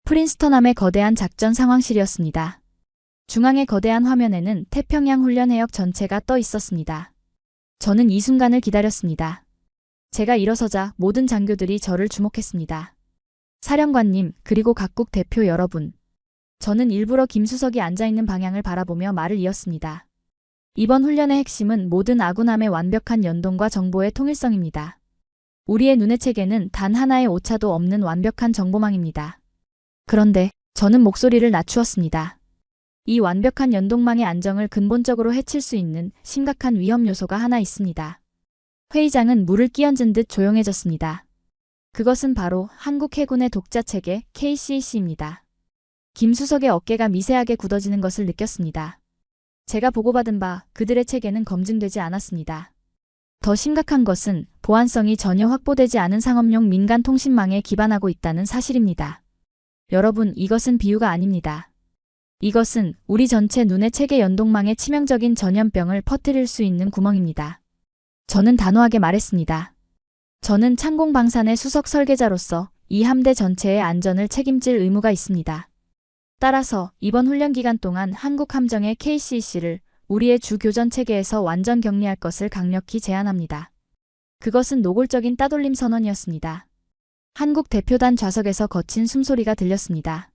프린스턴함의 거대한 작전 상황실이었습니다. 중앙의 거대한 화면에는 태평양 훈련 해역 전체가 떠 있었습니다. 저는 이 순간을 기다렸습니다. 제가 일어서자 모든 장교들이 저를 주목했습니다. 사령관님, 그리고 각국 대표 여러분. 저는 일부러 김수석이 앉아있는 방향을 바라보며 말을 이었습니다. 이번 훈련의 핵심은 모든 아군함의 완벽한 연동과 정보의 통일성입니다. 우리의 눈의 체계는 단 하나의 오차도 없는 완벽한 정보망입니다. 그런데 저는 목소리를 낮추었습니다. 이 완벽한 연동망의 안정을 근본적으로 해칠 수 있는 심각한 위험 요소가 하나 있습니다. 회의장은 물을 끼얹은 듯 조용해졌습니다. 그것은 바로 한국 해군의 독자 체계 KCC입니다. 김수석의 어깨가 미세하게 굳어지는 것을 느꼈습니다. 제가 보고받은 바 그들의 체계는 검증되지 않았습니다. 더 심각한 것은 보안성이 전혀 확보되지 않은 상업용 민간 통신망에 기반하고 있다는 사실입니다. 여러분, 이것은 비유가 아닙니다. 이것은 우리 전체 눈의 체계 연동망에 치명적인 전염병을 퍼뜨릴 수 있는 구멍입니다. 저는 단호하게 말했습니다. 저는 창공방산의 수석 설계자로서 이 함대 전체의 안전을 책임질 의무가 있습니다. 따라서 이번 훈련 기간 동안 한국 함정의 KCC를 우리의 주 교전 체계에서 완전 격리할 것을 강력히 제안합니다. 그것은 노골적인 따돌림 선언이었습니다. 한국 대표단 좌석에서 거친 숨소리가 들렸습니다.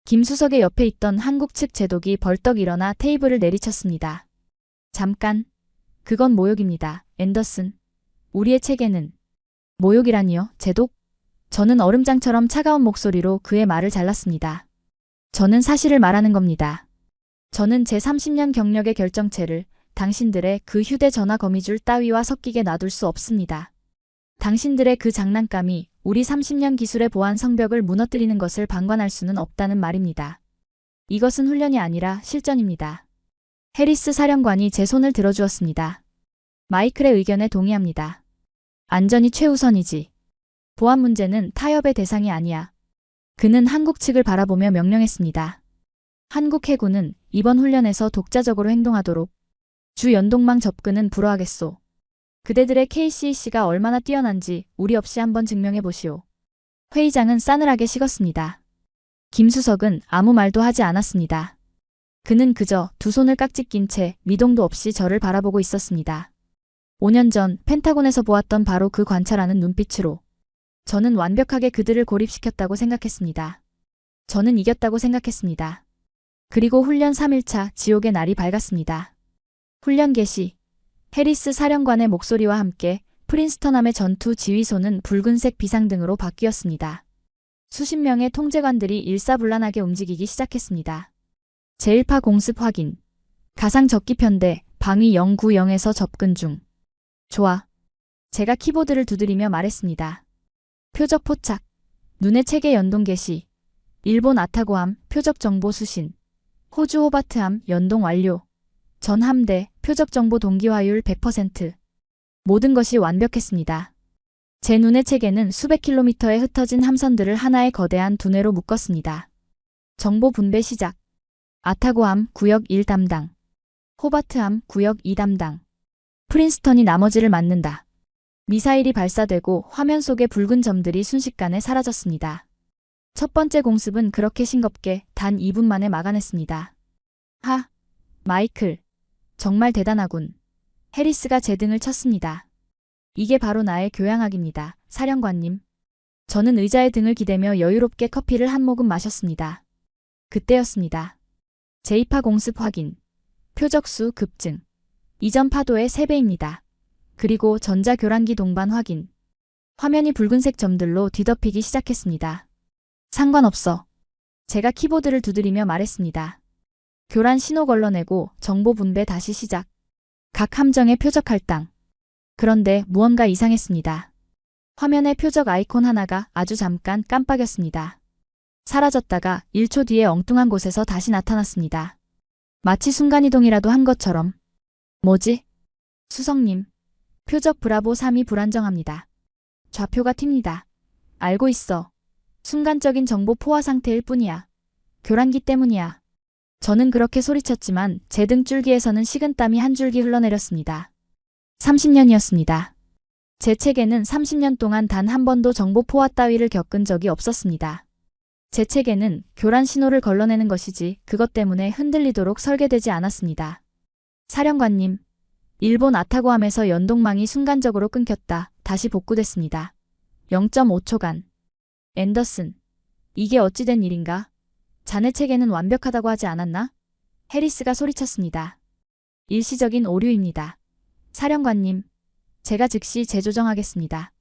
김수석의 옆에 있던 한국 측 제독이 벌떡 일어나 테이블을 내리쳤습니다. 잠깐. 그건 모욕입니다. 앤더슨. 우리의 체계는. 모욕이라니요, 제독? 저는 얼음장처럼 차가운 목소리로 그의 말을 잘랐습니다. 저는 사실을 말하는 겁니다. 저는 제 30년 경력의 결정체를 당신들의 그 휴대전화 거미줄 따위와 섞이게 놔둘 수 없습니다. 당신들의 그 장난감이 우리 30년 기술의 보안 성벽을 무너뜨리는 것을 방관할 수는 없다는 말입니다. 이것은 훈련이 아니라 실전입니다. 해리스 사령관이 제 손을 들어주었습니다. 마이클의 의견에 동의합니다. 안전이 최우선이지. 보안 문제는 타협의 대상이 아니야. 그는 한국 측을 바라보며 명령했습니다. 한국 해군은 이번 훈련에서 독자적으로 행동하도록. 주 연동망 접근은 불허하겠소. 그대들의 KCC가 얼마나 뛰어난지 우리 없이 한번 증명해 보시오. 회의장은 싸늘하게 식었습니다. 김수석은 아무 말도 하지 않았습니다. 그는 그저 두 손을 깍지 낀 채 미동도 없이 저를 바라보고 있었습니다. 5년 전 펜타곤에서 보았던 바로 그 관찰하는 눈빛으로 저는 완벽하게 그들을 고립시켰다고 생각했습니다. 저는 이겼다고 생각했습니다. 그리고 훈련 3일차 지옥의 날이 밝았습니다. 훈련 개시. 해리스 사령관의 목소리와 함께 프린스턴함의 전투 지휘소는 붉은색 비상등으로 바뀌었습니다. 수십 명의 통제관들이 일사불란하게 움직이기 시작했습니다. 제1파 공습 확인. 가상 적기 편대 방위 090에서 접근 중. 좋아. 제가 키보드를 두드리며 말했습니다. 표적 포착. 눈의 체계 연동 개시. 일본 아타고함 표적 정보 수신. 호주 호바트함 연동 완료. 전 함대 표적 정보 동기화율 100%. 모든 것이 완벽했습니다. 제 눈의 체계는 수백 킬로미터에 흩어진 함선들을 하나의 거대한 두뇌로 묶었습니다. 정보 분배 시작. 아타고함 구역 1 담당. 호바트함 구역 2 담당. 프린스턴이 나머지를 맡는다. 미사일이 발사되고 화면 속의 붉은 점들이 순식간에 사라졌습니다. 첫 번째 공습은 그렇게 싱겁게 단 2분 만에 막아냈습니다. 하, 마이클. 정말 대단하군. 해리스가 제 등을 쳤습니다. 이게 바로 나의 교양학입니다, 사령관님. 저는 의자의 등을 기대며 여유롭게 커피를 한 모금 마셨습니다. 그때였습니다. 제2파 공습 확인. 표적수 급증. 이전 파도의 3배입니다. 그리고 전자교란기 동반 확인. 화면이 붉은색 점들로 뒤덮이기 시작했습니다. 상관없어. 제가 키보드를 두드리며 말했습니다. 교란 신호 걸러내고 정보 분배 다시 시작. 각 함정의 표적 할당. 그런데 무언가 이상했습니다. 화면의 표적 아이콘 하나가 아주 잠깐 깜빡였습니다. 사라졌다가 1초 뒤에 엉뚱한 곳에서 다시 나타났습니다. 마치 순간이동이라도 한 것처럼. 뭐지? 수석님. 표적 브라보 3이 불안정합니다. 좌표가 튑니다. 알고 있어. 순간적인 정보 포화 상태일 뿐이야. 교란기 때문이야. 저는 그렇게 소리쳤지만 제 등 줄기에서는 식은땀이 한 줄기 흘러내렸습니다. 30년이었습니다. 제 체계는 30년 동안 단 한 번도 정보 포화 따위를 겪은 적이 없었습니다. 제 체계는 교란 신호를 걸러내는 것이지 그것 때문에 흔들리도록 설계되지 않았습니다. 사령관님. 일본 아타고함에서 연동망이 순간적으로 끊겼다. 다시 복구됐습니다. 0.5초간. 앤더슨. 이게 어찌된 일인가? 자네 체계는 완벽하다고 하지 않았나? 해리스가 소리쳤습니다. 일시적인 오류입니다. 사령관님. 제가 즉시 재조정하겠습니다.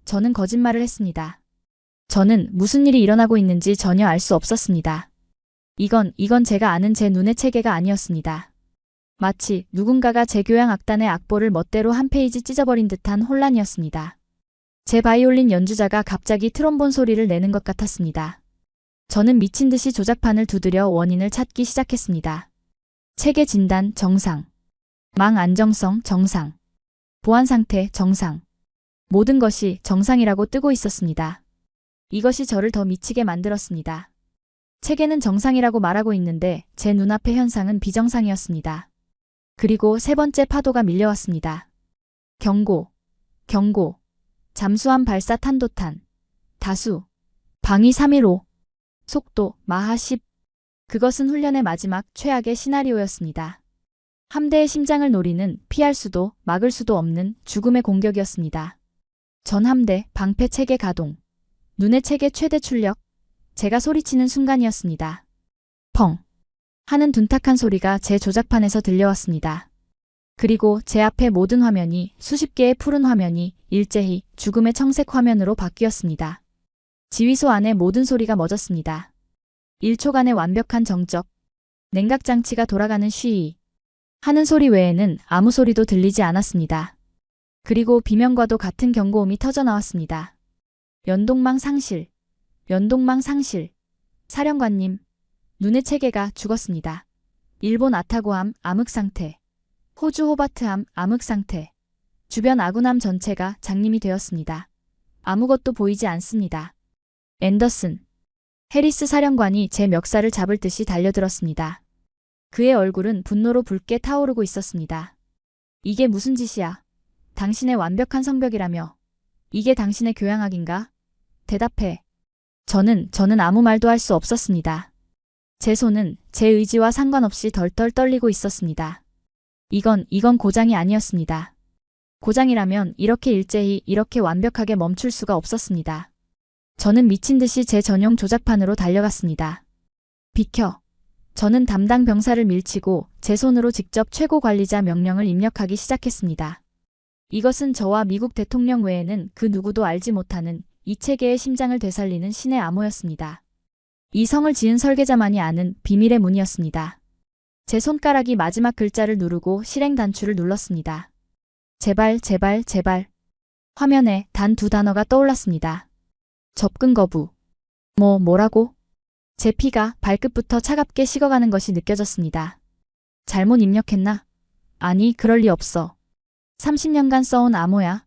저는 거짓말을 했습니다. 저는 무슨 일이 일어나고 있는지 전혀 알 수 없었습니다. 이건 제가 아는 제 눈의 체계가 아니었습니다. 마치 누군가가 제 교양 악단의 악보를 멋대로 한 페이지 찢어버린 듯한 혼란이었습니다. 제 바이올린 연주자가 갑자기 트롬본 소리를 내는 것 같았습니다. 저는 미친 듯이 조작판을 두드려 원인을 찾기 시작했습니다. 체계 진단 정상. 망 안정성 정상. 보안 상태 정상. 모든 것이 정상이라고 뜨고 있었습니다. 이것이 저를 더 미치게 만들었습니다. 체계는 정상이라고 말하고 있는데 제 눈앞의 현상은 비정상이었습니다. 그리고 세 번째 파도가 밀려왔습니다. 경고. 경고. 잠수함 발사 탄도탄. 다수. 방위 315. 속도 마하 10. 그것은 훈련의 마지막 최악의 시나리오였습니다. 함대의 심장을 노리는 피할 수도 막을 수도 없는 죽음의 공격이었습니다. 전 함대 방패 체계 가동. 눈의 체계 최대 출력. 제가 소리치는 순간이었습니다. 펑 하는 둔탁한 소리가 제 조작판에서 들려왔습니다. 그리고 제 앞에 모든 화면이 수십 개의 푸른 화면이 일제히 죽음의 청색 화면으로 바뀌었습니다. 지휘소 안에 모든 소리가 멎었습니다. 1초간의 완벽한 정적. 냉각장치가 돌아가는 쉬이 하는 소리 외에는 아무 소리도 들리지 않았습니다. 그리고 비명과도 같은 경고음이 터져나왔습니다. 연동망 상실. 연동망 상실. 사령관님. 눈의 체계가 죽었습니다. 일본 아타고함 암흑상태. 호주 호바트함 암흑상태. 주변 아군함 전체가 장님이 되었습니다. 아무것도 보이지 않습니다. 앤더슨. 해리스 사령관이 제 멱살을 잡을 듯이 달려들었습니다. 그의 얼굴은 분노로 붉게 타오르고 있었습니다. 이게 무슨 짓이야? 당신의 완벽한 성벽이라며. 이게 당신의 교양학인가? 대답해. 저는 아무 말도 할 수 없었습니다. 제 손은 제 의지와 상관없이 덜덜 떨리고 있었습니다. 이건 고장이 아니었습니다. 고장이라면 이렇게 일제히 이렇게 완벽하게 멈출 수가 없었습니다. 저는 미친 듯이 제 전용 조작판으로 달려갔습니다. 비켜. 저는 담당 병사를 밀치고 제 손으로 직접 최고 관리자 명령을 입력하기 시작했습니다. 이것은 저와 미국 대통령 외에는 그 누구도 알지 못하는 이 체계의 심장을 되살리는 신의 암호였습니다. 이 성을 지은 설계자만이 아는 비밀의 문이었습니다. 제 손가락이 마지막 글자를 누르고 실행 단추를 눌렀습니다. 제발, 제발, 제발. 화면에 단 두 단어가 떠올랐습니다. 접근 거부. 뭐라고? 제 피가 발끝부터 차갑게 식어가는 것이 느껴졌습니다. 잘못 입력했나? 아니, 그럴 리 없어. 30년간 써온 암호야.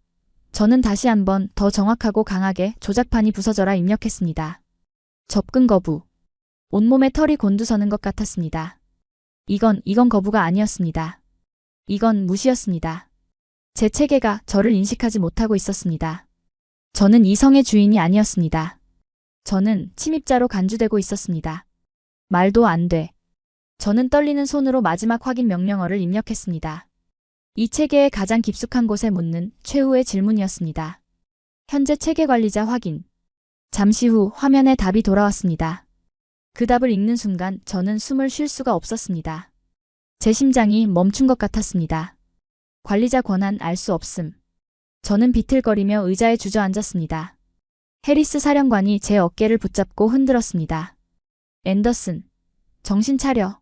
저는 다시 한번 더 정확하고 강하게 조작판이 부서져라 입력했습니다. 접근 거부. 온몸에 털이 곤두서는 것 같았습니다. 이건 거부가 아니었습니다. 이건 무시였습니다. 제 체계가 저를 인식하지 못하고 있었습니다. 저는 이 성의 주인이 아니었습니다. 저는 침입자로 간주되고 있었습니다. 말도 안 돼. 저는 떨리는 손으로 마지막 확인 명령어를 입력했습니다. 이 체계의 가장 깊숙한 곳에 묻는 최후의 질문이었습니다. 현재 체계 관리자 확인. 잠시 후 화면에 답이 돌아왔습니다. 그 답을 읽는 순간 저는 숨을 쉴 수가 없었습니다. 제 심장이 멈춘 것 같았습니다. 관리자 권한 알 수 없음. 저는 비틀거리며 의자에 주저앉았습니다. 해리스 사령관이 제 어깨를 붙잡고 흔들었습니다. 앤더슨, 정신 차려.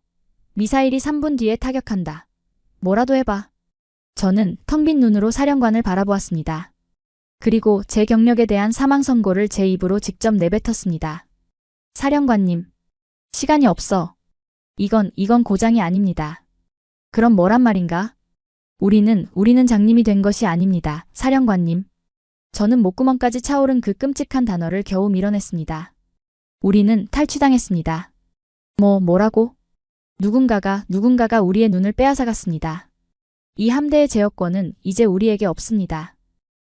미사일이 3분 뒤에 타격한다. 뭐라도 해봐. 저는 텅 빈 눈으로 사령관을 바라보았습니다. 그리고 제 경력에 대한 사망 선고를 제 입으로 직접 내뱉었습니다. 사령관님, 시간이 없어. 이건 고장이 아닙니다. 그럼 뭐란 말인가? 우리는 장님이 된 것이 아닙니다. 사령관님. 저는 목구멍까지 차오른 그 끔찍한 단어를 겨우 밀어냈습니다. 우리는 탈취당했습니다. 뭐라고? 누군가가 우리의 눈을 빼앗아갔습니다. 이 함대의 제어권은 이제 우리에게 없습니다.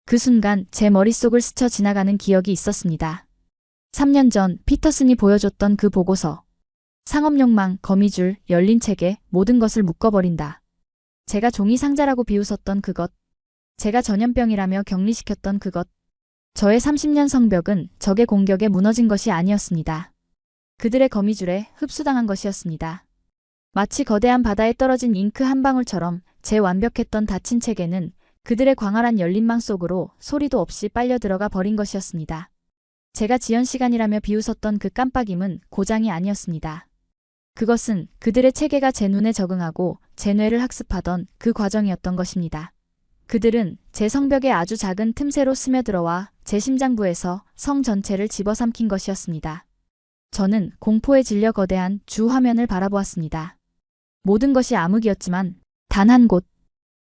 그 순간 제 머릿속을 스쳐 지나가는 기억이 있었습니다. 3년 전 피터슨이 보여줬던 그 보고서. 상업욕망, 거미줄, 열린 체계, 모든 것을 묶어버린다. 제가 종이 상자라고 비웃었던 그것. 제가 전염병이라며 격리시켰던 그것. 저의 30년 성벽은 적의 공격에 무너진 것이 아니었습니다. 그들의 거미줄에 흡수당한 것이었습니다. 마치 거대한 바다에 떨어진 잉크 한 방울처럼 제 완벽했던 닫힌 체계는 그들의 광활한 열린망 속으로 소리도 없이 빨려 들어가 버린 것이었습니다. 제가 지연 시간이라며 비웃었던 그 깜빡임은 고장이 아니었습니다. 그것은 그들의 체계가 제 눈에 적응하고 제 뇌를 학습하던 그 과정이었던 것입니다. 그들은 제 성벽의 아주 작은 틈새로 스며들어와 제 심장부에서 성 전체를 집어삼킨 것이었습니다. 저는 공포에 질려 거대한 주 화면을 바라보았습니다. 모든 것이 암흑이었지만 단 한 곳,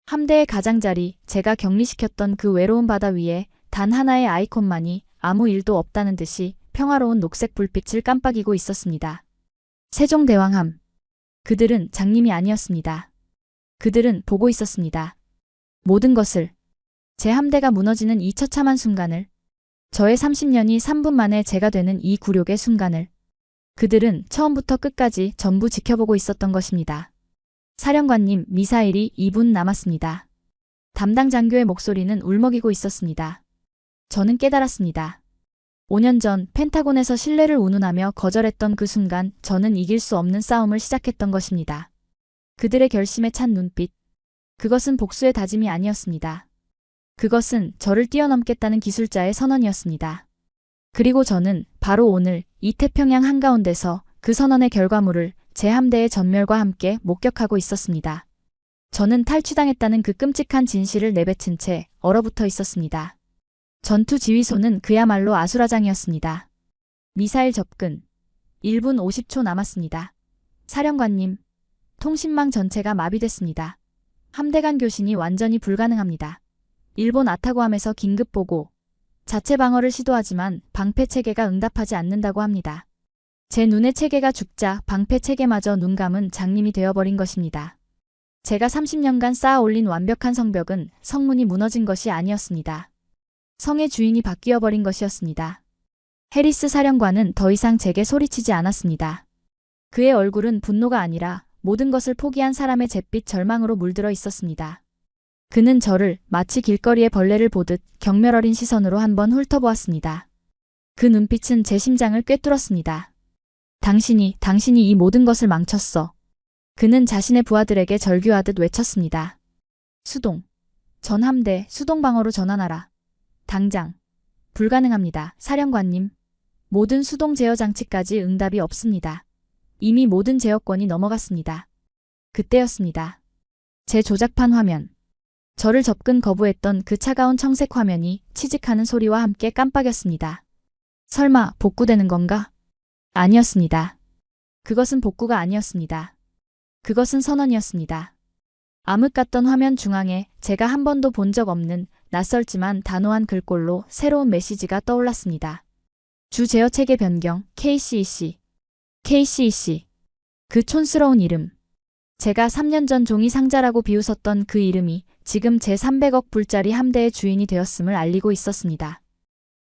함대의 가장자리, 제가 격리시켰던 그 외로운 바다 위에 단 하나의 아이콘만이 아무 일도 없다는 듯이 평화로운 녹색 불빛을 깜빡이고 있었습니다. 세종대왕함. 그들은 장님이 아니었습니다. 그들은 보고 있었습니다. 모든 것을. 제 함대가 무너지는 이 처참한 순간을. 저의 30년이 3분 만에 제가 되는 이 굴욕의 순간을. 그들은 처음부터 끝까지 전부 지켜보고 있었던 것입니다. 사령관님, 미사일이 2분 남았습니다. 담당 장교의 목소리는 울먹이고 있었습니다. 저는 깨달았습니다. 5년 전 펜타곤에서 신뢰를 운운하며 거절했던 그 순간 저는 이길 수 없는 싸움을 시작했던 것입니다. 그들의 결심에 찬 눈빛. 그것은 복수의 다짐이 아니었습니다. 그것은 저를 뛰어넘겠다는 기술자의 선언이었습니다. 그리고 저는 바로 오늘 이 태평양 한가운데서 그 선언의 결과물을 제 함대의 전멸과 함께 목격하고 있었습니다. 저는 탈취당했다는 그 끔찍한 진실을 내뱉은 채 얼어붙어 있었습니다. 전투 지휘소는 그야말로 아수라장이었습니다. 미사일 접근. 1분 50초 남았습니다. 사령관님, 통신망 전체가 마비됐습니다. 함대 간 교신이 완전히 불가능합니다. 일본 아타고함에서 긴급 보고. 자체 방어를 시도하지만 방패 체계가 응답하지 않는다고 합니다. 제 눈의 체계가 죽자 방패 체계마저 눈 감은 장님이 되어버린 것입니다. 제가 30년간 쌓아 올린 완벽한 성벽은 성문이 무너진 것이 아니었습니다. 성의 주인이 바뀌어버린 것이었습니다. 해리스 사령관은 더 이상 제게 소리치지 않았습니다. 그의 얼굴은 분노가 아니라 모든 것을 포기한 사람의 잿빛 절망으로 물들어 있었습니다. 그는 저를 마치 길거리의 벌레를 보듯 경멸어린 시선으로 한번 훑어보았습니다. 그 눈빛은 제 심장을 꿰뚫었습니다. 당신이 이 모든 것을 망쳤어. 그는 자신의 부하들에게 절규하듯 외쳤습니다. 수동. 전 함대 수동 방어로 전환하라. 당장. 불가능합니다. 사령관님. 모든 수동 제어 장치까지 응답이 없습니다. 이미 모든 제어권이 넘어갔습니다. 그때였습니다. 제 조작판 화면. 저를 접근 거부했던 그 차가운 청색 화면이 치직하는 소리와 함께 깜빡였습니다. 설마 복구되는 건가? 아니었습니다. 그것은 복구가 아니었습니다. 그것은 선언이었습니다. 암흑 같던 화면 중앙에 제가 한 번도 본 적 없는 낯설지만 단호한 글꼴로 새로운 메시지가 떠올랐습니다. 주 제어 체계 변경, KCEC. KCEC. 그 촌스러운 이름. 제가 3년 전 종이 상자라고 비웃었던 그 이름이 지금 제 300억 불짜리 함대의 주인이 되었음을 알리고 있었습니다.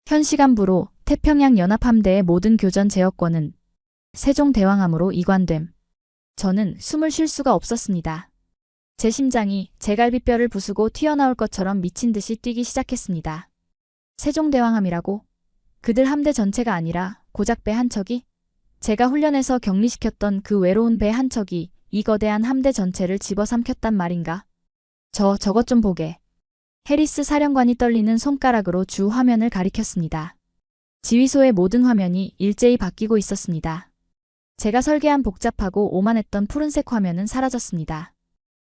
현 시간부로 태평양 연합함대의 모든 교전 제어권은 세종대왕함으로 이관됨. 저는 숨을 쉴 수가 없었습니다. 제 심장이 제 갈비뼈를 부수고 튀어나올 것처럼 미친 듯이 뛰기 시작했습니다. 세종대왕함이라고? 그들 함대 전체가 아니라 고작 배 한 척이? 제가 훈련해서 격리시켰던 그 외로운 배 한 척이 이 거대한 함대 전체를 집어삼켰단 말인가? 저것 좀 보게. 해리스 사령관이 떨리는 손가락으로 주 화면을 가리켰습니다. 지휘소의 모든 화면이 일제히 바뀌고 있었습니다. 제가 설계한 복잡하고 오만했던 푸른색 화면은 사라졌습니다.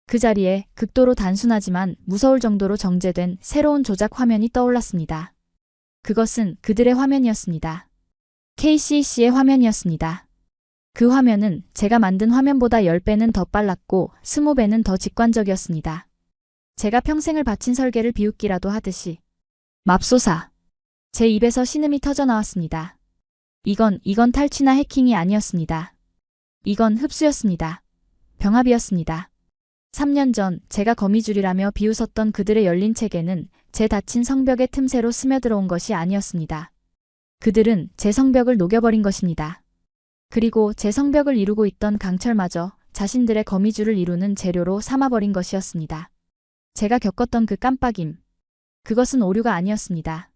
그 자리에 극도로 단순하지만 무서울 정도로 정제된 새로운 조작 화면이 떠올랐습니다. 그것은 그들의 화면이었습니다. KCC의 화면이었습니다. 그 화면은 제가 만든 화면보다 10배는 더 빨랐고 20배는 더 직관적이었습니다. 제가 평생을 바친 설계를 비웃기라도 하듯이. 맙소사. 제 입에서 신음이 터져나왔습니다. 이건 탈취나 해킹이 아니었습니다. 이건 흡수였습니다. 병합이었습니다. 3년 전 제가 거미줄이라며 비웃었던 그들의 열린 체계는 제 닫힌 성벽의 틈새로 스며들어온 것이 아니었습니다. 그들은 제 성벽을 녹여버린 것입니다. 그리고 제 성벽을 이루고 있던 강철마저 자신들의 거미줄을 이루는 재료로 삼아버린 것이었습니다. 제가 겪었던 그 깜빡임. 그것은 오류가 아니었습니다.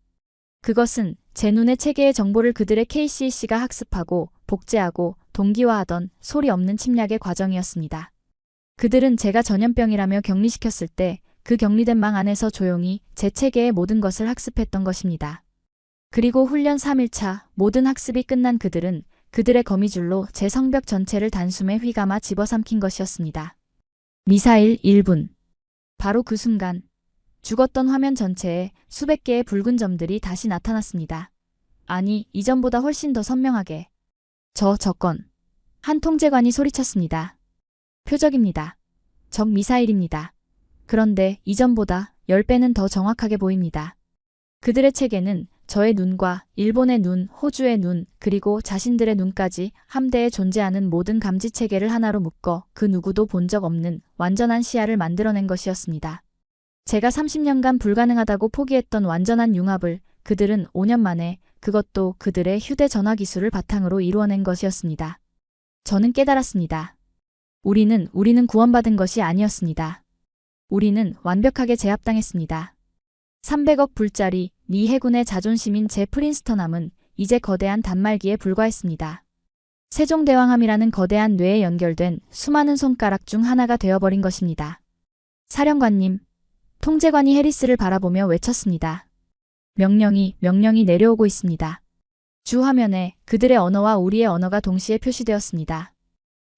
그것은 제 눈의 체계의 정보를 그들의 KCC가 학습하고 복제하고 동기화하던 소리 없는 침략의 과정이었습니다. 그들은 제가 전염병이라며 격리시켰을 때 그 격리된 망 안에서 조용히 제 체계의 모든 것을 학습했던 것입니다. 그리고 훈련 3일차 모든 학습이 끝난 그들은 그들의 거미줄로 제 성벽 전체를 단숨에 휘감아 집어삼킨 것이었습니다. 미사일 1분. 바로 그 순간 죽었던 화면 전체에 수백 개의 붉은 점들이 다시 나타났습니다. 아니, 이전보다 훨씬 더 선명하게. 건. 한 통제관이 소리쳤습니다. 표적입니다. 적 미사일입니다. 그런데 이전보다 10배는 더 정확하게 보입니다. 그들의 체계는 저의 눈과 일본의 눈, 호주의 눈, 그리고 자신들의 눈까지 함대에 존재하는 모든 감지 체계를 하나로 묶어 그 누구도 본 적 없는 완전한 시야를 만들어낸 것이었습니다. 제가 30년간 불가능하다고 포기했던 완전한 융합을 그들은 5년 만에, 그것도 그들의 휴대전화 기술을 바탕으로 이루어낸 것이었습니다. 저는 깨달았습니다. 우리는 구원받은 것이 아니었습니다. 우리는 완벽하게 제압당했습니다. 300억 불짜리 미 해군의 자존심인 제 프린스턴함은 이제 거대한 단말기에 불과했습니다. 세종대왕함이라는 거대한 뇌에 연결된 수많은 손가락 중 하나가 되어버린 것입니다. 사령관님, 통제관이 해리스를 바라보며 외쳤습니다. 명령이 내려오고 있습니다. 주 화면에 그들의 언어와 우리의 언어가 동시에 표시되었습니다.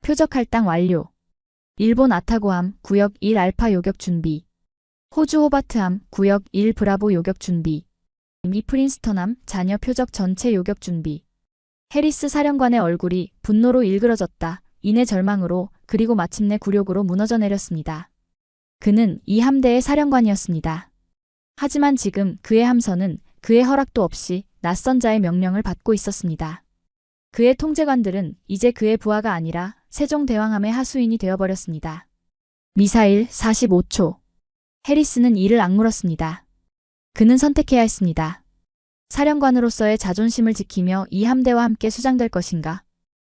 표적 할당 완료. 일본 아타고함 구역 1 알파 요격 준비. 호주 호바트함 구역 1 브라보 요격 준비. 미 프린스턴함 잔여 표적 전체 요격 준비. 해리스 사령관의 얼굴이 분노로 일그러졌다. 이내 절망으로 그리고 마침내 굴욕으로 무너져 내렸습니다. 그는 이 함대의 사령관이었습니다. 하지만 지금 그의 함선은 그의 허락도 없이 낯선 자의 명령을 받고 있었습니다. 그의 통제관들은 이제 그의 부하가 아니라 세종대왕함의 하수인이 되어버렸습니다. 미사일 45초. 해리스는 이를 악물었습니다. 그는 선택해야 했습니다. 사령관으로서의 자존심을 지키며 이 함대와 함께 수장될 것인가?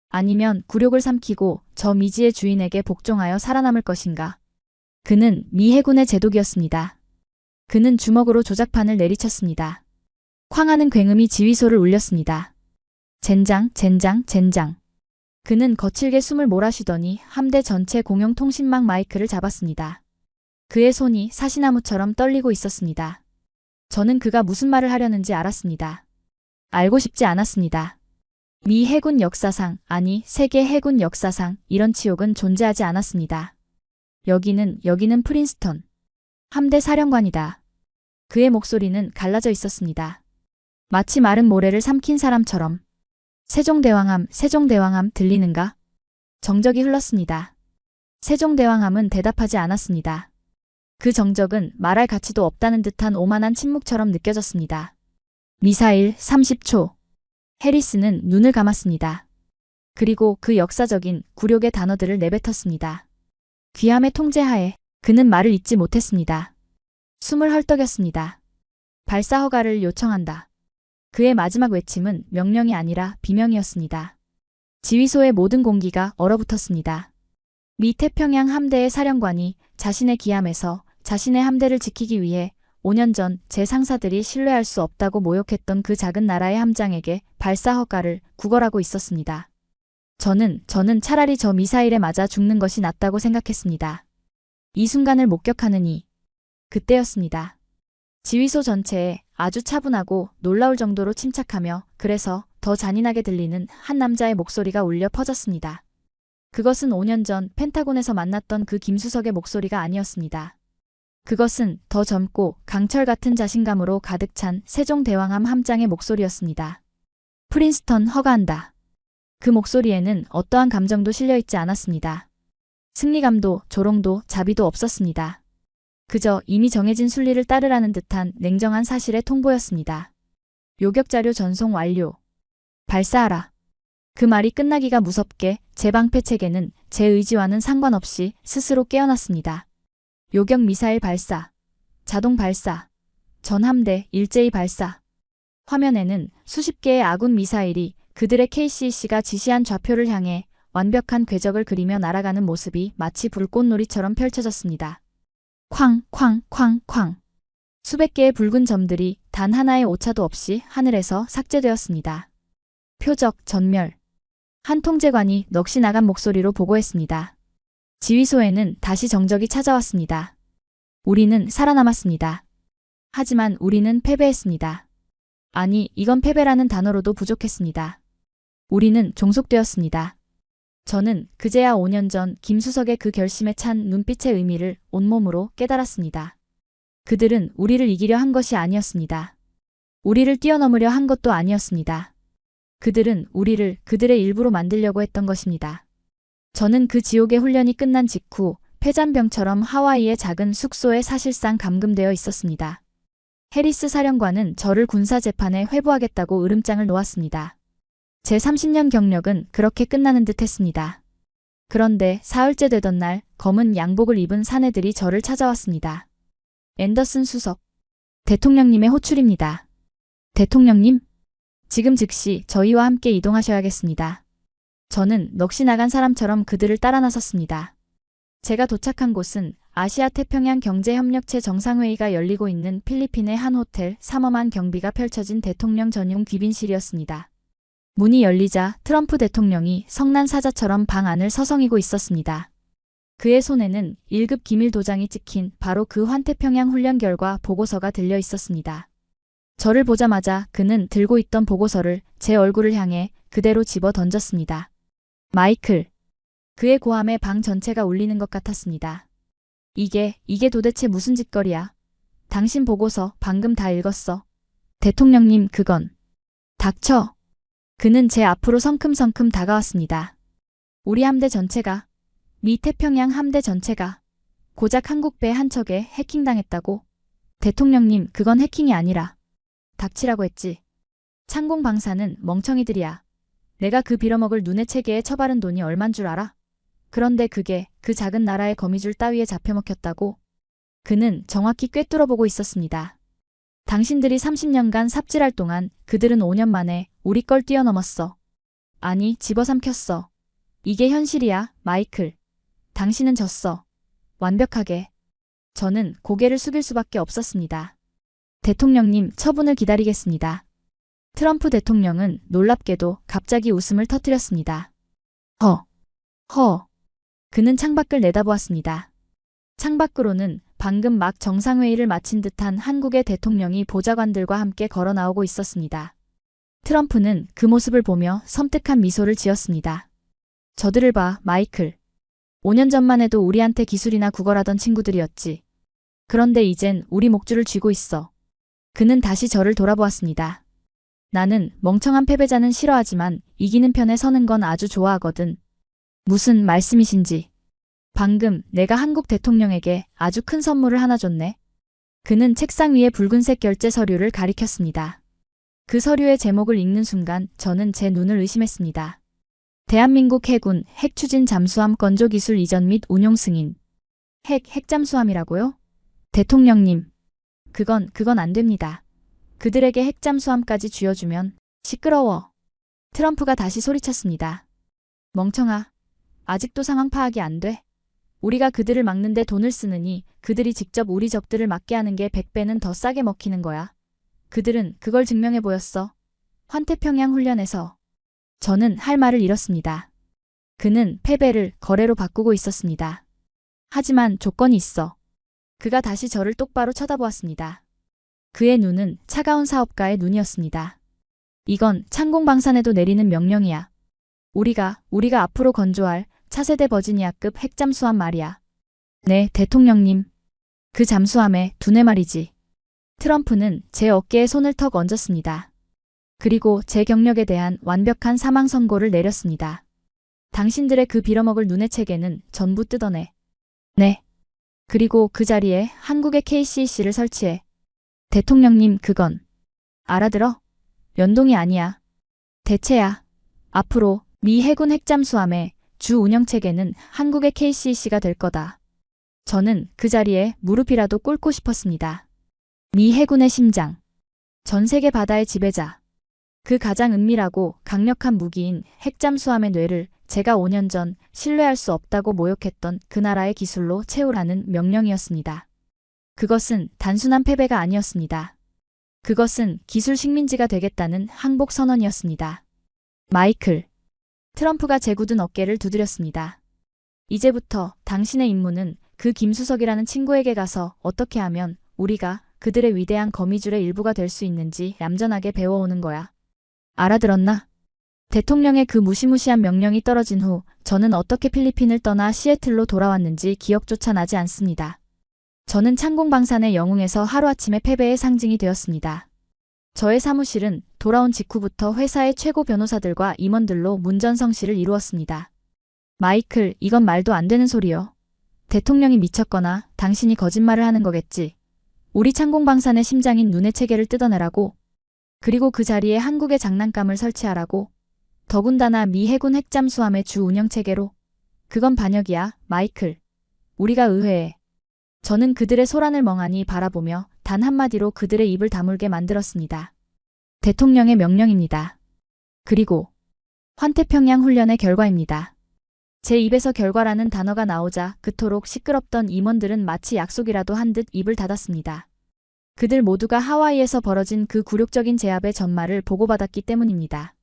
아니면 굴욕을 삼키고 저 미지의 주인에게 복종하여 살아남을 것인가? 그는 미 해군의 제독이었습니다. 그는 주먹으로 조작판을 내리쳤습니다. 쾅하는 굉음이 지휘소를 울렸습니다. 젠장. 그는 거칠게 숨을 몰아쉬더니 함대 전체 공용 통신망 마이크를 잡았습니다. 그의 손이 사시나무처럼 떨리고 있었습니다. 저는 그가 무슨 말을 하려는지 알았습니다. 알고 싶지 않았습니다. 미 해군 역사상, 아니 세계 해군 역사상 이런 치욕은 존재하지 않았습니다. 여기는 프린스턴. 함대 사령관이다. 그의 목소리는 갈라져 있었습니다. 마치 마른 모래를 삼킨 사람처럼. 세종대왕함 들리는가? 정적이 흘렀습니다. 세종대왕함은 대답하지 않았습니다. 그 정적은 말할 가치도 없다는 듯한 오만한 침묵처럼 느껴졌습니다. 미사일 30초. 해리스는 눈을 감았습니다. 그리고 그 역사적인 굴욕의 단어들을 내뱉었습니다. 귀함의 통제하에 그는 말을 잇지 못했습니다. 숨을 헐떡였습니다. 발사 허가를 요청한다. 그의 마지막 외침은 명령이 아니라 비명이었습니다. 지휘소의 모든 공기가 얼어붙었습니다. 미 태평양 함대의 사령관이 자신의 기함에서 자신의 함대를 지키기 위해 5년 전 제 상사들이 신뢰할 수 없다고 모욕했던 그 작은 나라의 함장에게 발사 허가를 구걸하고 있었습니다. 저는 차라리 저 미사일에 맞아 죽는 것이 낫다고 생각했습니다. 이 순간을 목격하느니 그때였습니다. 지휘소 전체에 아주 차분하고 놀라울 정도로 침착하며 그래서 더 잔인하게 들리는 한 남자의 목소리가 울려 퍼졌습니다. 그것은 5년 전 펜타곤에서 만났던 그 김수석의 목소리가 아니었습니다. 그것은 더 젊고 강철 같은 자신감으로 가득 찬 세종대왕함 함장의 목소리였습니다. 프린스턴 허가한다. 그 목소리에는 어떠한 감정도 실려있지 않았습니다. 승리감도 조롱도 자비도 없었습니다. 그저 이미 정해진 순리를 따르라는 듯한 냉정한 사실의 통보였습니다. 요격자료 전송 완료. 발사하라. 그 말이 끝나기가 무섭게 제 방패 체계는 제 의지와는 상관없이 스스로 깨어났습니다. 요격 미사일 발사. 자동 발사. 전 함대 일제히 발사. 화면에는 수십 개의 아군 미사일이 그들의 KCC가 지시한 좌표를 향해 완벽한 궤적을 그리며 날아가는 모습이 마치 불꽃놀이처럼 펼쳐졌습니다. 쾅. 수백 개의 붉은 점들이 단 하나의 오차도 없이 하늘에서 삭제되었습니다. 표적 전멸. 한 통제관이 넋이 나간 목소리로 보고했습니다. 지휘소에는 다시 정적이 찾아왔습니다. 우리는 살아남았습니다. 하지만 우리는 패배했습니다. 아니, 이건 패배라는 단어로도 부족했습니다. 우리는 종속되었습니다. 저는 그제야 5년 전 김수석의 그 결심에 찬 눈빛의 의미를 온몸으로 깨달았습니다. 그들은 우리를 이기려 한 것이 아니었습니다. 우리를 뛰어넘으려 한 것도 아니었습니다. 그들은 우리를 그들의 일부로 만들려고 했던 것입니다. 저는 그 지옥의 훈련이 끝난 직후 폐잔병처럼 하와이의 작은 숙소에 사실상 감금되어 있었습니다. 해리스 사령관은 저를 군사재판에 회부하겠다고 으름장을 놓았습니다. 제 30년 경력은 그렇게 끝나는 듯 했습니다. 그런데 사흘째 되던 날 검은 양복을 입은 사내들이 저를 찾아왔습니다. 앤더슨 수석. 대통령님의 호출입니다. 대통령님? 지금 즉시 저희와 함께 이동하셔야겠습니다. 저는 넋이 나간 사람처럼 그들을 따라 나섰습니다. 제가 도착한 곳은 아시아 태평양 경제협력체 정상회의가 열리고 있는 필리핀의 한 호텔. 삼엄한 경비가 펼쳐진 대통령 전용 귀빈실이었습니다. 문이 열리자 트럼프 대통령이 성난 사자처럼 방 안을 서성이고 있었습니다. 그의 손에는 1급 기밀 도장이 찍힌 바로 그 환태평양 훈련 결과 보고서가 들려 있었습니다. 저를 보자마자 그는 들고 있던 보고서를 제 얼굴을 향해 그대로 집어 던졌습니다. 마이클. 그의 고함에 방 전체가 울리는 것 같았습니다. 이게 도대체 무슨 짓거리야? 당신 보고서 방금 다 읽었어. 대통령님, 그건. 닥쳐. 그는 제 앞으로 성큼성큼 다가왔습니다. 우리 함대 전체가, 미 태평양 함대 전체가 고작 한국 배 한 척에 해킹당했다고? 대통령님, 그건 해킹이 아니라. 닥치라고 했지. 창공 방사는 멍청이들이야. 내가 그 빌어먹을 눈의 체계에 처바른 돈이 얼만 줄 알아? 그런데 그게 그 작은 나라의 거미줄 따위에 잡혀먹혔다고? 그는 정확히 꿰뚫어보고 있었습니다. 당신들이 30년간 삽질할 동안 그들은 5년 만에 우리 걸 뛰어넘었어. 아니, 집어삼켰어. 이게 현실이야, 마이클. 당신은 졌어. 완벽하게. 저는 고개를 숙일 수밖에 없었습니다. 대통령님, 처분을 기다리겠습니다. 트럼프 대통령은 놀랍게도 갑자기 웃음을 터뜨렸습니다. 허. 그는 창밖을 내다보았습니다. 창밖으로는 방금 막 정상회의를 마친 듯한 한국의 대통령이 보좌관들과 함께 걸어 나오고 있었습니다. 트럼프는 그 모습을 보며 섬뜩한 미소를 지었습니다. 저들을 봐, 마이클. 5년 전만 해도 우리한테 기술이나 구걸하던 친구들이었지. 그런데 이젠 우리 목줄을 쥐고 있어. 그는 다시 저를 돌아보았습니다. 나는 멍청한 패배자는 싫어하지만 이기는 편에 서는 건 아주 좋아하거든. 무슨 말씀이신지. 방금 내가 한국 대통령에게 아주 큰 선물을 하나 줬네. 그는 책상 위에 붉은색 결제 서류를 가리켰습니다. 그 서류의 제목을 읽는 순간 저는 제 눈을 의심했습니다. 대한민국 해군 핵추진 잠수함 건조 기술 이전 및 운용 승인. 핵잠수함이라고요? 대통령님. 그건 안 됩니다. 그들에게 핵잠수함까지 쥐어주면. 시끄러워. 트럼프가 다시 소리쳤습니다. 멍청아. 아직도 상황 파악이 안 돼? 우리가 그들을 막는데 돈을 쓰느니 그들이 직접 우리 적들을 막게 하는 게 100배는 더 싸게 먹히는 거야. 그들은 그걸 증명해 보였어. 환태평양 훈련에서. 저는 할 말을 잃었습니다. 그는 패배를 거래로 바꾸고 있었습니다. 하지만 조건이 있어. 그가 다시 저를 똑바로 쳐다보았습니다. 그의 눈은 차가운 사업가의 눈이었습니다. 이건 창공방산에도 내리는 명령이야. 우리가 앞으로 건조할 차세대 버지니아급 핵잠수함 말이야. 네, 대통령님. 그 잠수함에 두네 마리지. 트럼프는 제 어깨에 손을 턱 얹었습니다. 그리고 제 경력에 대한 완벽한 사망 선고를 내렸습니다. 당신들의 그 빌어먹을 눈의 체계는 전부 뜯어내. 네. 그리고 그 자리에 한국의 KCC를 설치해. 대통령님, 그건. 알아들어? 연동이 아니야. 대체야. 앞으로 미 해군 핵잠수함의 주 운영체계는 한국의 KCC가 될 거다. 저는 그 자리에 무릎이라도 꿇고 싶었습니다. 미 해군의 심장. 전 세계 바다의 지배자. 그 가장 은밀하고 강력한 무기인 핵잠수함의 뇌를 제가 5년 전 신뢰할 수 없다고 모욕했던 그 나라의 기술로 채우라는 명령이었습니다. 그것은 단순한 패배가 아니었습니다. 그것은 기술 식민지가 되겠다는 항복 선언이었습니다. 마이클. 트럼프가 제 굳은 어깨를 두드렸습니다. 이제부터 당신의 임무는 그 김수석이라는 친구에게 가서 어떻게 하면 우리가 그들의 위대한 거미줄의 일부가 될 수 있는지 얌전하게 배워오는 거야. 알아들었나? 대통령의 그 무시무시한 명령이 떨어진 후 저는 어떻게 필리핀을 떠나 시애틀로 돌아왔는지 기억조차 나지 않습니다. 저는 창공방산의 영웅에서 하루아침에 패배의 상징이 되었습니다. 저의 사무실은 돌아온 직후부터 회사의 최고 변호사들과 임원들로 문전성시를 이루었습니다. 마이클, 이건 말도 안 되는 소리요. 대통령이 미쳤거나 당신이 거짓말을 하는 거겠지. 우리 창공방산의 심장인 눈의 체계를 뜯어내라고. 그리고 그 자리에 한국의 장난감을 설치하라고. 더군다나 미 해군 핵잠수함의 주 운영체계로. 그건 반역이야, 마이클. 우리가 의회에. 저는 그들의 소란을 멍하니 바라보며 단 한마디로 그들의 입을 다물게 만들었습니다. 대통령의 명령입니다. 그리고 환태평양 훈련의 결과입니다. 제 입에서 결과라는 단어가 나오자 그토록 시끄럽던 임원들은 마치 약속이라도 한 듯 입을 닫았습니다. 그들 모두가 하와이에서 벌어진 그 굴욕적인 제압의 전말을 보고받았기 때문입니다.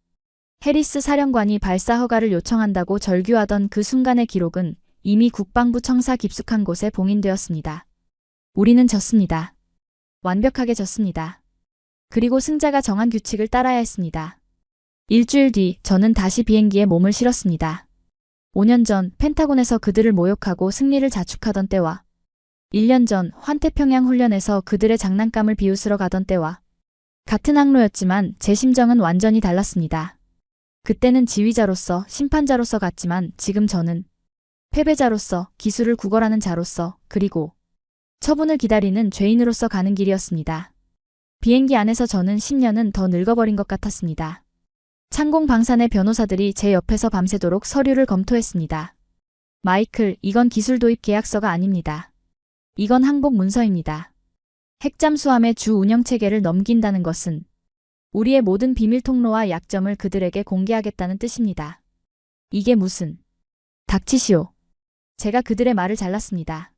해리스 사령관이 발사 허가를 요청한다고 절규하던 그 순간의 기록은 이미 국방부 청사 깊숙한 곳에 봉인되었습니다. 우리는 졌습니다. 완벽하게 졌습니다. 그리고 승자가 정한 규칙을 따라야 했습니다. 일주일 뒤 저는 다시 비행기에 몸을 실었습니다. 5년 전 펜타곤에서 그들을 모욕하고 승리를 자축하던 때와 1년 전 환태평양 훈련에서 그들의 장난감을 비웃으러 가던 때와 같은 항로였지만 제 심정은 완전히 달랐습니다. 그때는 지휘자로서 심판자로서 갔지만 지금 저는 패배자로서 기술을 구걸하는 자로서 그리고 처분을 기다리는 죄인으로서 가는 길이었습니다. 비행기 안에서 저는 10년은 더 늙어버린 것 같았습니다. 창공 방산의 변호사들이 제 옆에서 밤새도록 서류를 검토했습니다. 마이클, 이건 기술 도입 계약서가 아닙니다. 이건 항복 문서입니다. 핵잠수함의 주 운영 체계를 넘긴다는 것은 우리의 모든 비밀 통로와 약점을 그들에게 공개하겠다는 뜻입니다. 이게 무슨... 닥치시오. 제가 그들의 말을 잘랐습니다.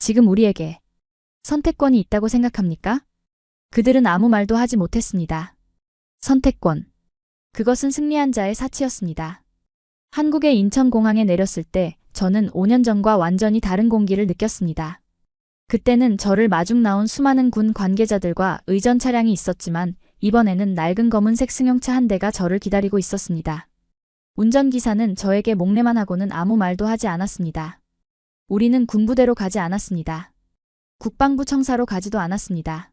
지금 우리에게 선택권이 있다고 생각합니까? 그들은 아무 말도 하지 못했습니다. 선택권. 그것은 승리한 자의 사치였습니다. 한국의 인천공항에 내렸을 때 저는 5년 전과 완전히 다른 공기를 느꼈습니다. 그때는 저를 마중 나온 수많은 군 관계자들과 의전 차량이 있었지만 이번에는 낡은 검은색 승용차 한 대가 저를 기다리고 있었습니다. 운전기사는 저에게 목례만 하고는 아무 말도 하지 않았습니다. 우리는 군부대로 가지 않았습니다. 국방부 청사로 가지도 않았습니다.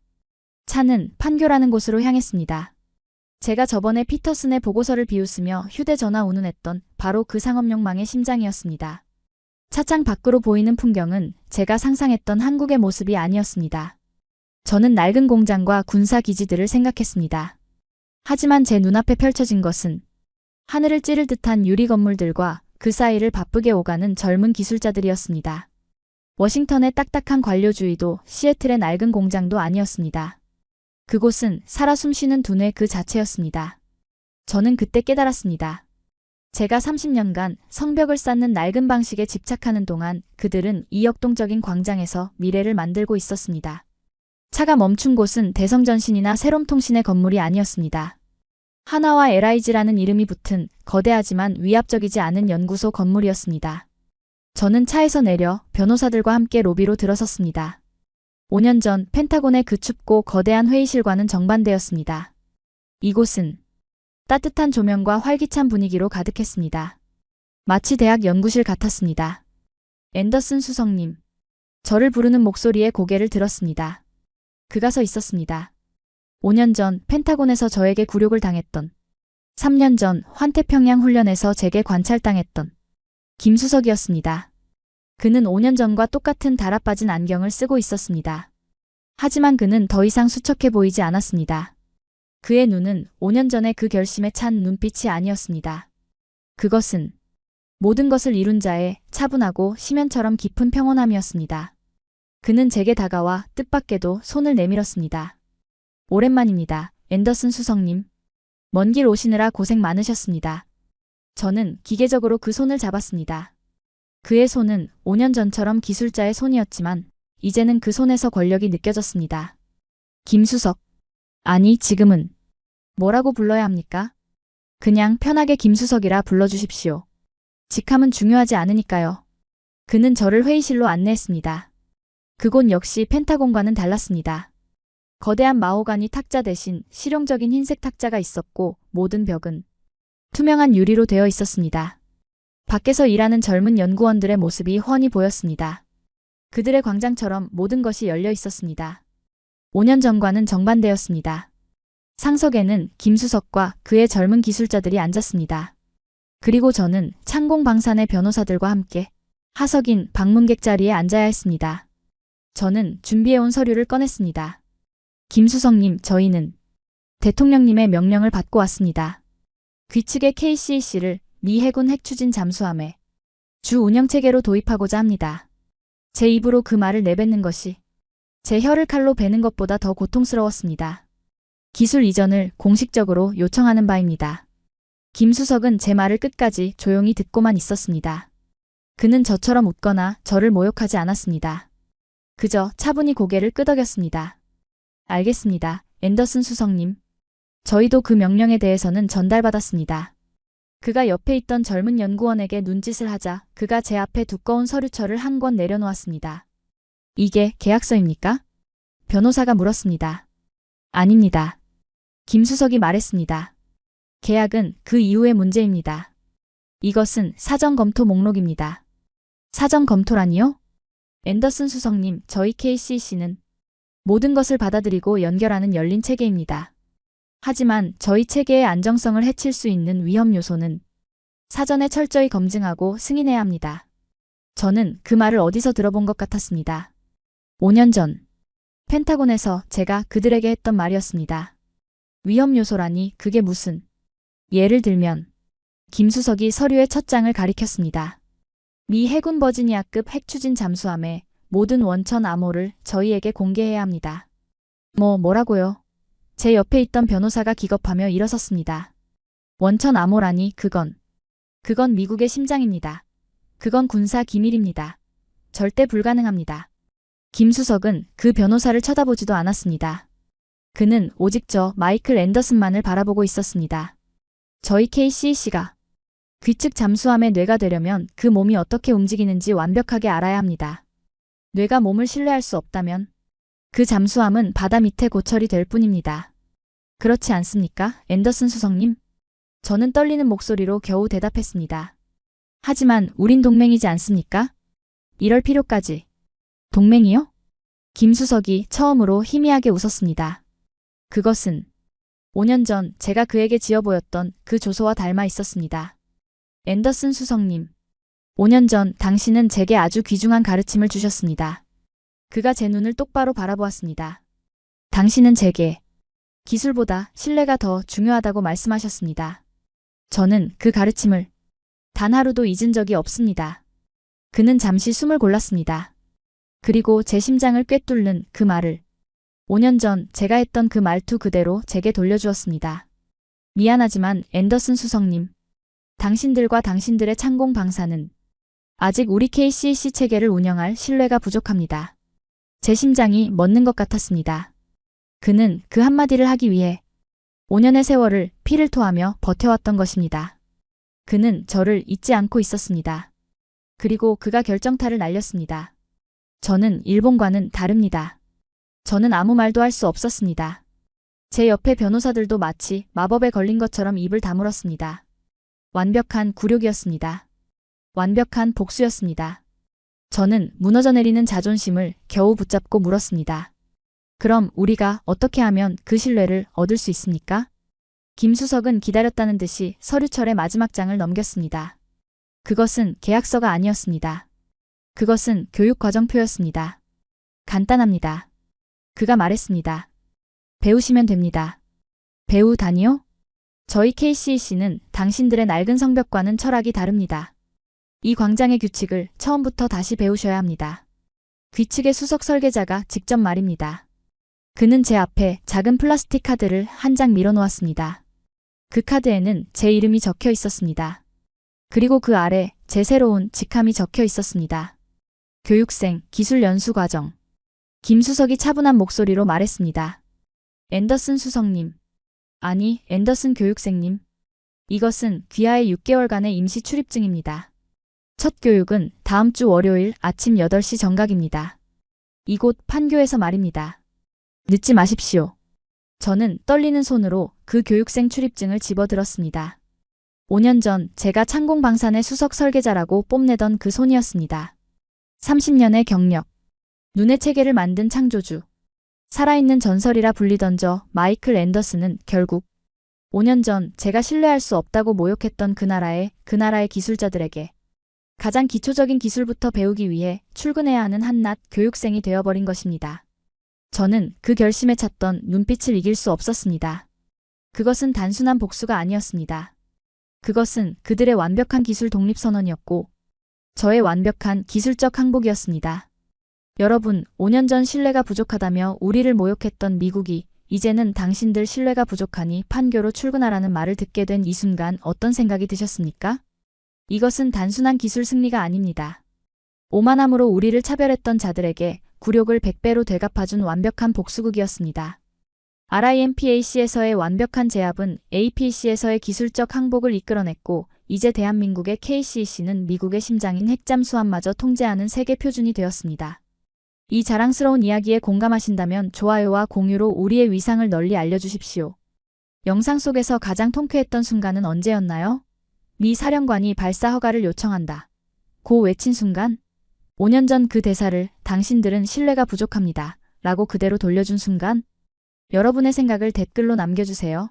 차는 판교라는 곳으로 향했습니다. 제가 저번에 피터슨의 보고서를 비웃으며 휴대전화 운운했던 바로 그 상업용망의 심장이었습니다. 차창 밖으로 보이는 풍경은 제가 상상했던 한국의 모습이 아니었습니다. 저는 낡은 공장과 군사기지들을 생각했습니다. 하지만 제 눈앞에 펼쳐진 것은 하늘을 찌를 듯한 유리 건물들과 그 사이를 바쁘게 오가는 젊은 기술자들이었습니다. 워싱턴의 딱딱한 관료주의도 시애틀의 낡은 공장도 아니었습니다. 그곳은 살아 숨쉬는 두뇌 그 자체였습니다. 저는 그때 깨달았습니다. 제가 30년간 성벽을 쌓는 낡은 방식에 집착하는 동안 그들은 이 역동적인 광장에서 미래를 만들고 있었습니다. 차가 멈춘 곳은 대성전신이나 세롬통신의 건물이 아니었습니다. 하나와 LIG라는 이름이 붙은 거대하지만 위압적이지 않은 연구소 건물이었습니다. 저는 차에서 내려 변호사들과 함께 로비로 들어섰습니다. 5년 전 펜타곤의 그 춥고 거대한 회의실과는 정반대였습니다. 이곳은 따뜻한 조명과 활기찬 분위기로 가득했습니다. 마치 대학 연구실 같았습니다. 앤더슨 수석님. 저를 부르는 목소리에 고개를 들었습니다. 그가 서 있었습니다. 5년 전 펜타곤에서 저에게 굴욕을 당했던, 3년 전 환태평양 훈련에서 제게 관찰당했던 김수석이었습니다. 그는 5년 전과 똑같은 달아빠진 안경을 쓰고 있었습니다. 하지만 그는 더 이상 수척해 보이지 않았습니다. 그의 눈은 5년 전의 그 결심에 찬 눈빛이 아니었습니다. 그것은 모든 것을 이룬 자의 차분하고 심연처럼 깊은 평온함이었습니다. 그는 제게 다가와 뜻밖에도 손을 내밀었습니다. 오랜만입니다, 앤더슨 수석님. 먼 길 오시느라 고생 많으셨습니다. 저는 기계적으로 그 손을 잡았습니다. 그의 손은 5년 전처럼 기술자의 손이었지만 이제는 그 손에서 권력이 느껴졌습니다. 김수석. 아니, 지금은 뭐라고 불러야 합니까? 그냥 편하게 김수석이라 불러주십시오. 직함은 중요하지 않으니까요. 그는 저를 회의실로 안내했습니다. 그곳 역시 펜타곤과는 달랐습니다. 거대한 마호가니 탁자 대신 실용적인 흰색 탁자가 있었고 모든 벽은 투명한 유리로 되어 있었습니다. 밖에서 일하는 젊은 연구원들의 모습이 훤히 보였습니다. 그들의 광장처럼 모든 것이 열려 있었습니다. 5년 전과는 정반대였습니다. 상석에는 김수석과 그의 젊은 기술자들이 앉았습니다. 그리고 저는 창공방산의 변호사들과 함께 하석인 방문객 자리에 앉아야 했습니다. 저는 준비해온 서류를 꺼냈습니다. 김수석님, 저희는 대통령님의 명령을 받고 왔습니다. 귀측의 KCC를 미 해군 핵추진 잠수함에 주 운영체계로 도입하고자 합니다. 제 입으로 그 말을 내뱉는 것이 제 혀를 칼로 베는 것보다 더 고통스러웠습니다. 기술 이전을 공식적으로 요청하는 바입니다. 김수석은 제 말을 끝까지 조용히 듣고만 있었습니다. 그는 저처럼 웃거나 저를 모욕하지 않았습니다. 그저 차분히 고개를 끄덕였습니다. 알겠습니다, 앤더슨 수석님. 저희도 그 명령에 대해서는 전달받았습니다. 그가 옆에 있던 젊은 연구원에게 눈짓을 하자 그가 제 앞에 두꺼운 서류철을 한 권 내려놓았습니다. 이게 계약서입니까? 변호사가 물었습니다. 아닙니다. 김수석이 말했습니다. 계약은 그 이후의 문제입니다. 이것은 사전 검토 목록입니다. 사전 검토라니요? 앤더슨 수석님, 저희 KCC는 모든 것을 받아들이고 연결하는 열린 체계입니다. 하지만 저희 체계의 안정성을 해칠 수 있는 위험 요소는 사전에 철저히 검증하고 승인해야 합니다. 저는 그 말을 어디서 들어본 것 같았습니다. 5년 전 펜타곤에서 제가 그들에게 했던 말이었습니다. 위험 요소라니 그게 무슨. 예를 들면 김수석이 서류의 첫 장을 가리켰습니다. 미 해군 버지니아급 핵추진 잠수함의 모든 원천 암호를 저희에게 공개해야 합니다. 뭐라고요? 제 옆에 있던 변호사가 기겁하며 일어섰습니다. 원천 암호라니 그건 미국의 심장입니다. 그건 군사 기밀입니다. 절대 불가능합니다. 김수석은 그 변호사를 쳐다보지도 않았습니다. 그는 오직 저 마이클 앤더슨만을 바라보고 있었습니다. 저희 KCC가 귀측 잠수함의 뇌가 되려면 그 몸이 어떻게 움직이는지 완벽하게 알아야 합니다. 뇌가 몸을 신뢰할 수 없다면 그 잠수함은 바다 밑에 고철이 될 뿐입니다. 그렇지 않습니까, 앤더슨 수석님? 저는 떨리는 목소리로 겨우 대답했습니다. 하지만 우린 동맹이지 않습니까? 이럴 필요까지. 동맹이요? 김수석이 처음으로 희미하게 웃었습니다. 그것은 5년 전 제가 그에게 지어보였던 그 조소와 닮아 있었습니다. 앤더슨 수석님, 5년 전 당신은 제게 아주 귀중한 가르침을 주셨습니다. 그가 제 눈을 똑바로 바라보았습니다. 당신은 제게 기술보다 신뢰가 더 중요하다고 말씀하셨습니다. 저는 그 가르침을 단 하루도 잊은 적이 없습니다. 그는 잠시 숨을 골랐습니다. 그리고 제 심장을 꿰뚫는 그 말을 5년 전 제가 했던 그 말투 그대로 제게 돌려주었습니다. 미안하지만 앤더슨 수석님, 당신들과 당신들의 창공 방사는 아직 우리 KCC 체계를 운영할 신뢰가 부족합니다. 제 심장이 멎는 것 같았습니다. 그는 그 한마디를 하기 위해 5년의 세월을 피를 토하며 버텨왔던 것입니다. 그는 저를 잊지 않고 있었습니다. 그리고 그가 결정타를 날렸습니다. 저는 일본과는 다릅니다. 저는 아무 말도 할 수 없었습니다. 제 옆에 변호사들도 마치 마법에 걸린 것처럼 입을 다물었습니다. 완벽한 굴욕이었습니다. 완벽한 복수였습니다. 저는 무너져 내리는 자존심을 겨우 붙잡고 물었습니다. 그럼 우리가 어떻게 하면 그 신뢰를 얻을 수 있습니까? 김수석은 기다렸다는 듯이 서류철의 마지막 장을 넘겼습니다. 그것은 계약서가 아니었습니다. 그것은 교육과정표였습니다. 간단합니다. 그가 말했습니다. 배우시면 됩니다. 배우다니요? 저희 KCC는 당신들의 낡은 성벽과는 철학이 다릅니다. 이 광장의 규칙을 처음부터 다시 배우셔야 합니다. 귀측의 수석 설계자가 직접 말입니다. 그는 제 앞에 작은 플라스틱 카드를 한 장 밀어놓았습니다. 그 카드에는 제 이름이 적혀 있었습니다. 그리고 그 아래 제 새로운 직함이 적혀 있었습니다. 교육생, 기술연수과정. 김수석이 차분한 목소리로 말했습니다. 앤더슨 수석님. 아니, 앤더슨 교육생님. 이것은 귀하의 6개월간의 임시 출입증입니다. 첫 교육은 다음 주 월요일 아침 8시 정각입니다. 이곳 판교에서 말입니다. 늦지 마십시오. 저는 떨리는 손으로 그 교육생 출입증을 집어들었습니다. 5년 전 제가 창공방산의 수석 설계자라고 뽐내던 그 손이었습니다. 30년의 경력, 눈의 체계를 만든 창조주, 살아있는 전설이라 불리던 저 마이클 앤더슨은 결국 5년 전 제가 신뢰할 수 없다고 모욕했던 그 나라의 기술자들에게 가장 기초적인 기술부터 배우기 위해 출근해야 하는 한낱 교육생이 되어버린 것입니다. 저는 그 결심에 찼던 눈빛을 이길 수 없었습니다. 그것은 단순한 복수가 아니었습니다. 그것은 그들의 완벽한 기술 독립선언이었고 저의 완벽한 기술적 항복이었습니다. 여러분, 5년 전 신뢰가 부족하다며 우리를 모욕했던 미국이 이제는 당신들 신뢰가 부족하니 판교로 출근하라는 말을 듣게 된 이 순간 어떤 생각이 드셨습니까? 이것은 단순한 기술 승리가 아닙니다. 오만함으로 우리를 차별했던 자들에게 굴욕을 100배로 되갚아준 완벽한 복수극이었습니다. RIMPAC에서의 완벽한 제압은 APC에서의 기술적 항복을 이끌어냈고 이제 대한민국의 KCC는 미국의 심장인 핵잠수함마저 통제하는 세계 표준이 되었습니다. 이 자랑스러운 이야기에 공감하신다면 좋아요와 공유로 우리의 위상을 널리 알려주십시오. 영상 속에서 가장 통쾌했던 순간은 언제였나요? 미 사령관이 발사 허가를 요청한다 고 외친 순간? 5년 전 그 대사를 당신들은 신뢰가 부족합니다 라고 그대로 돌려준 순간? 여러분의 생각을 댓글로 남겨주세요.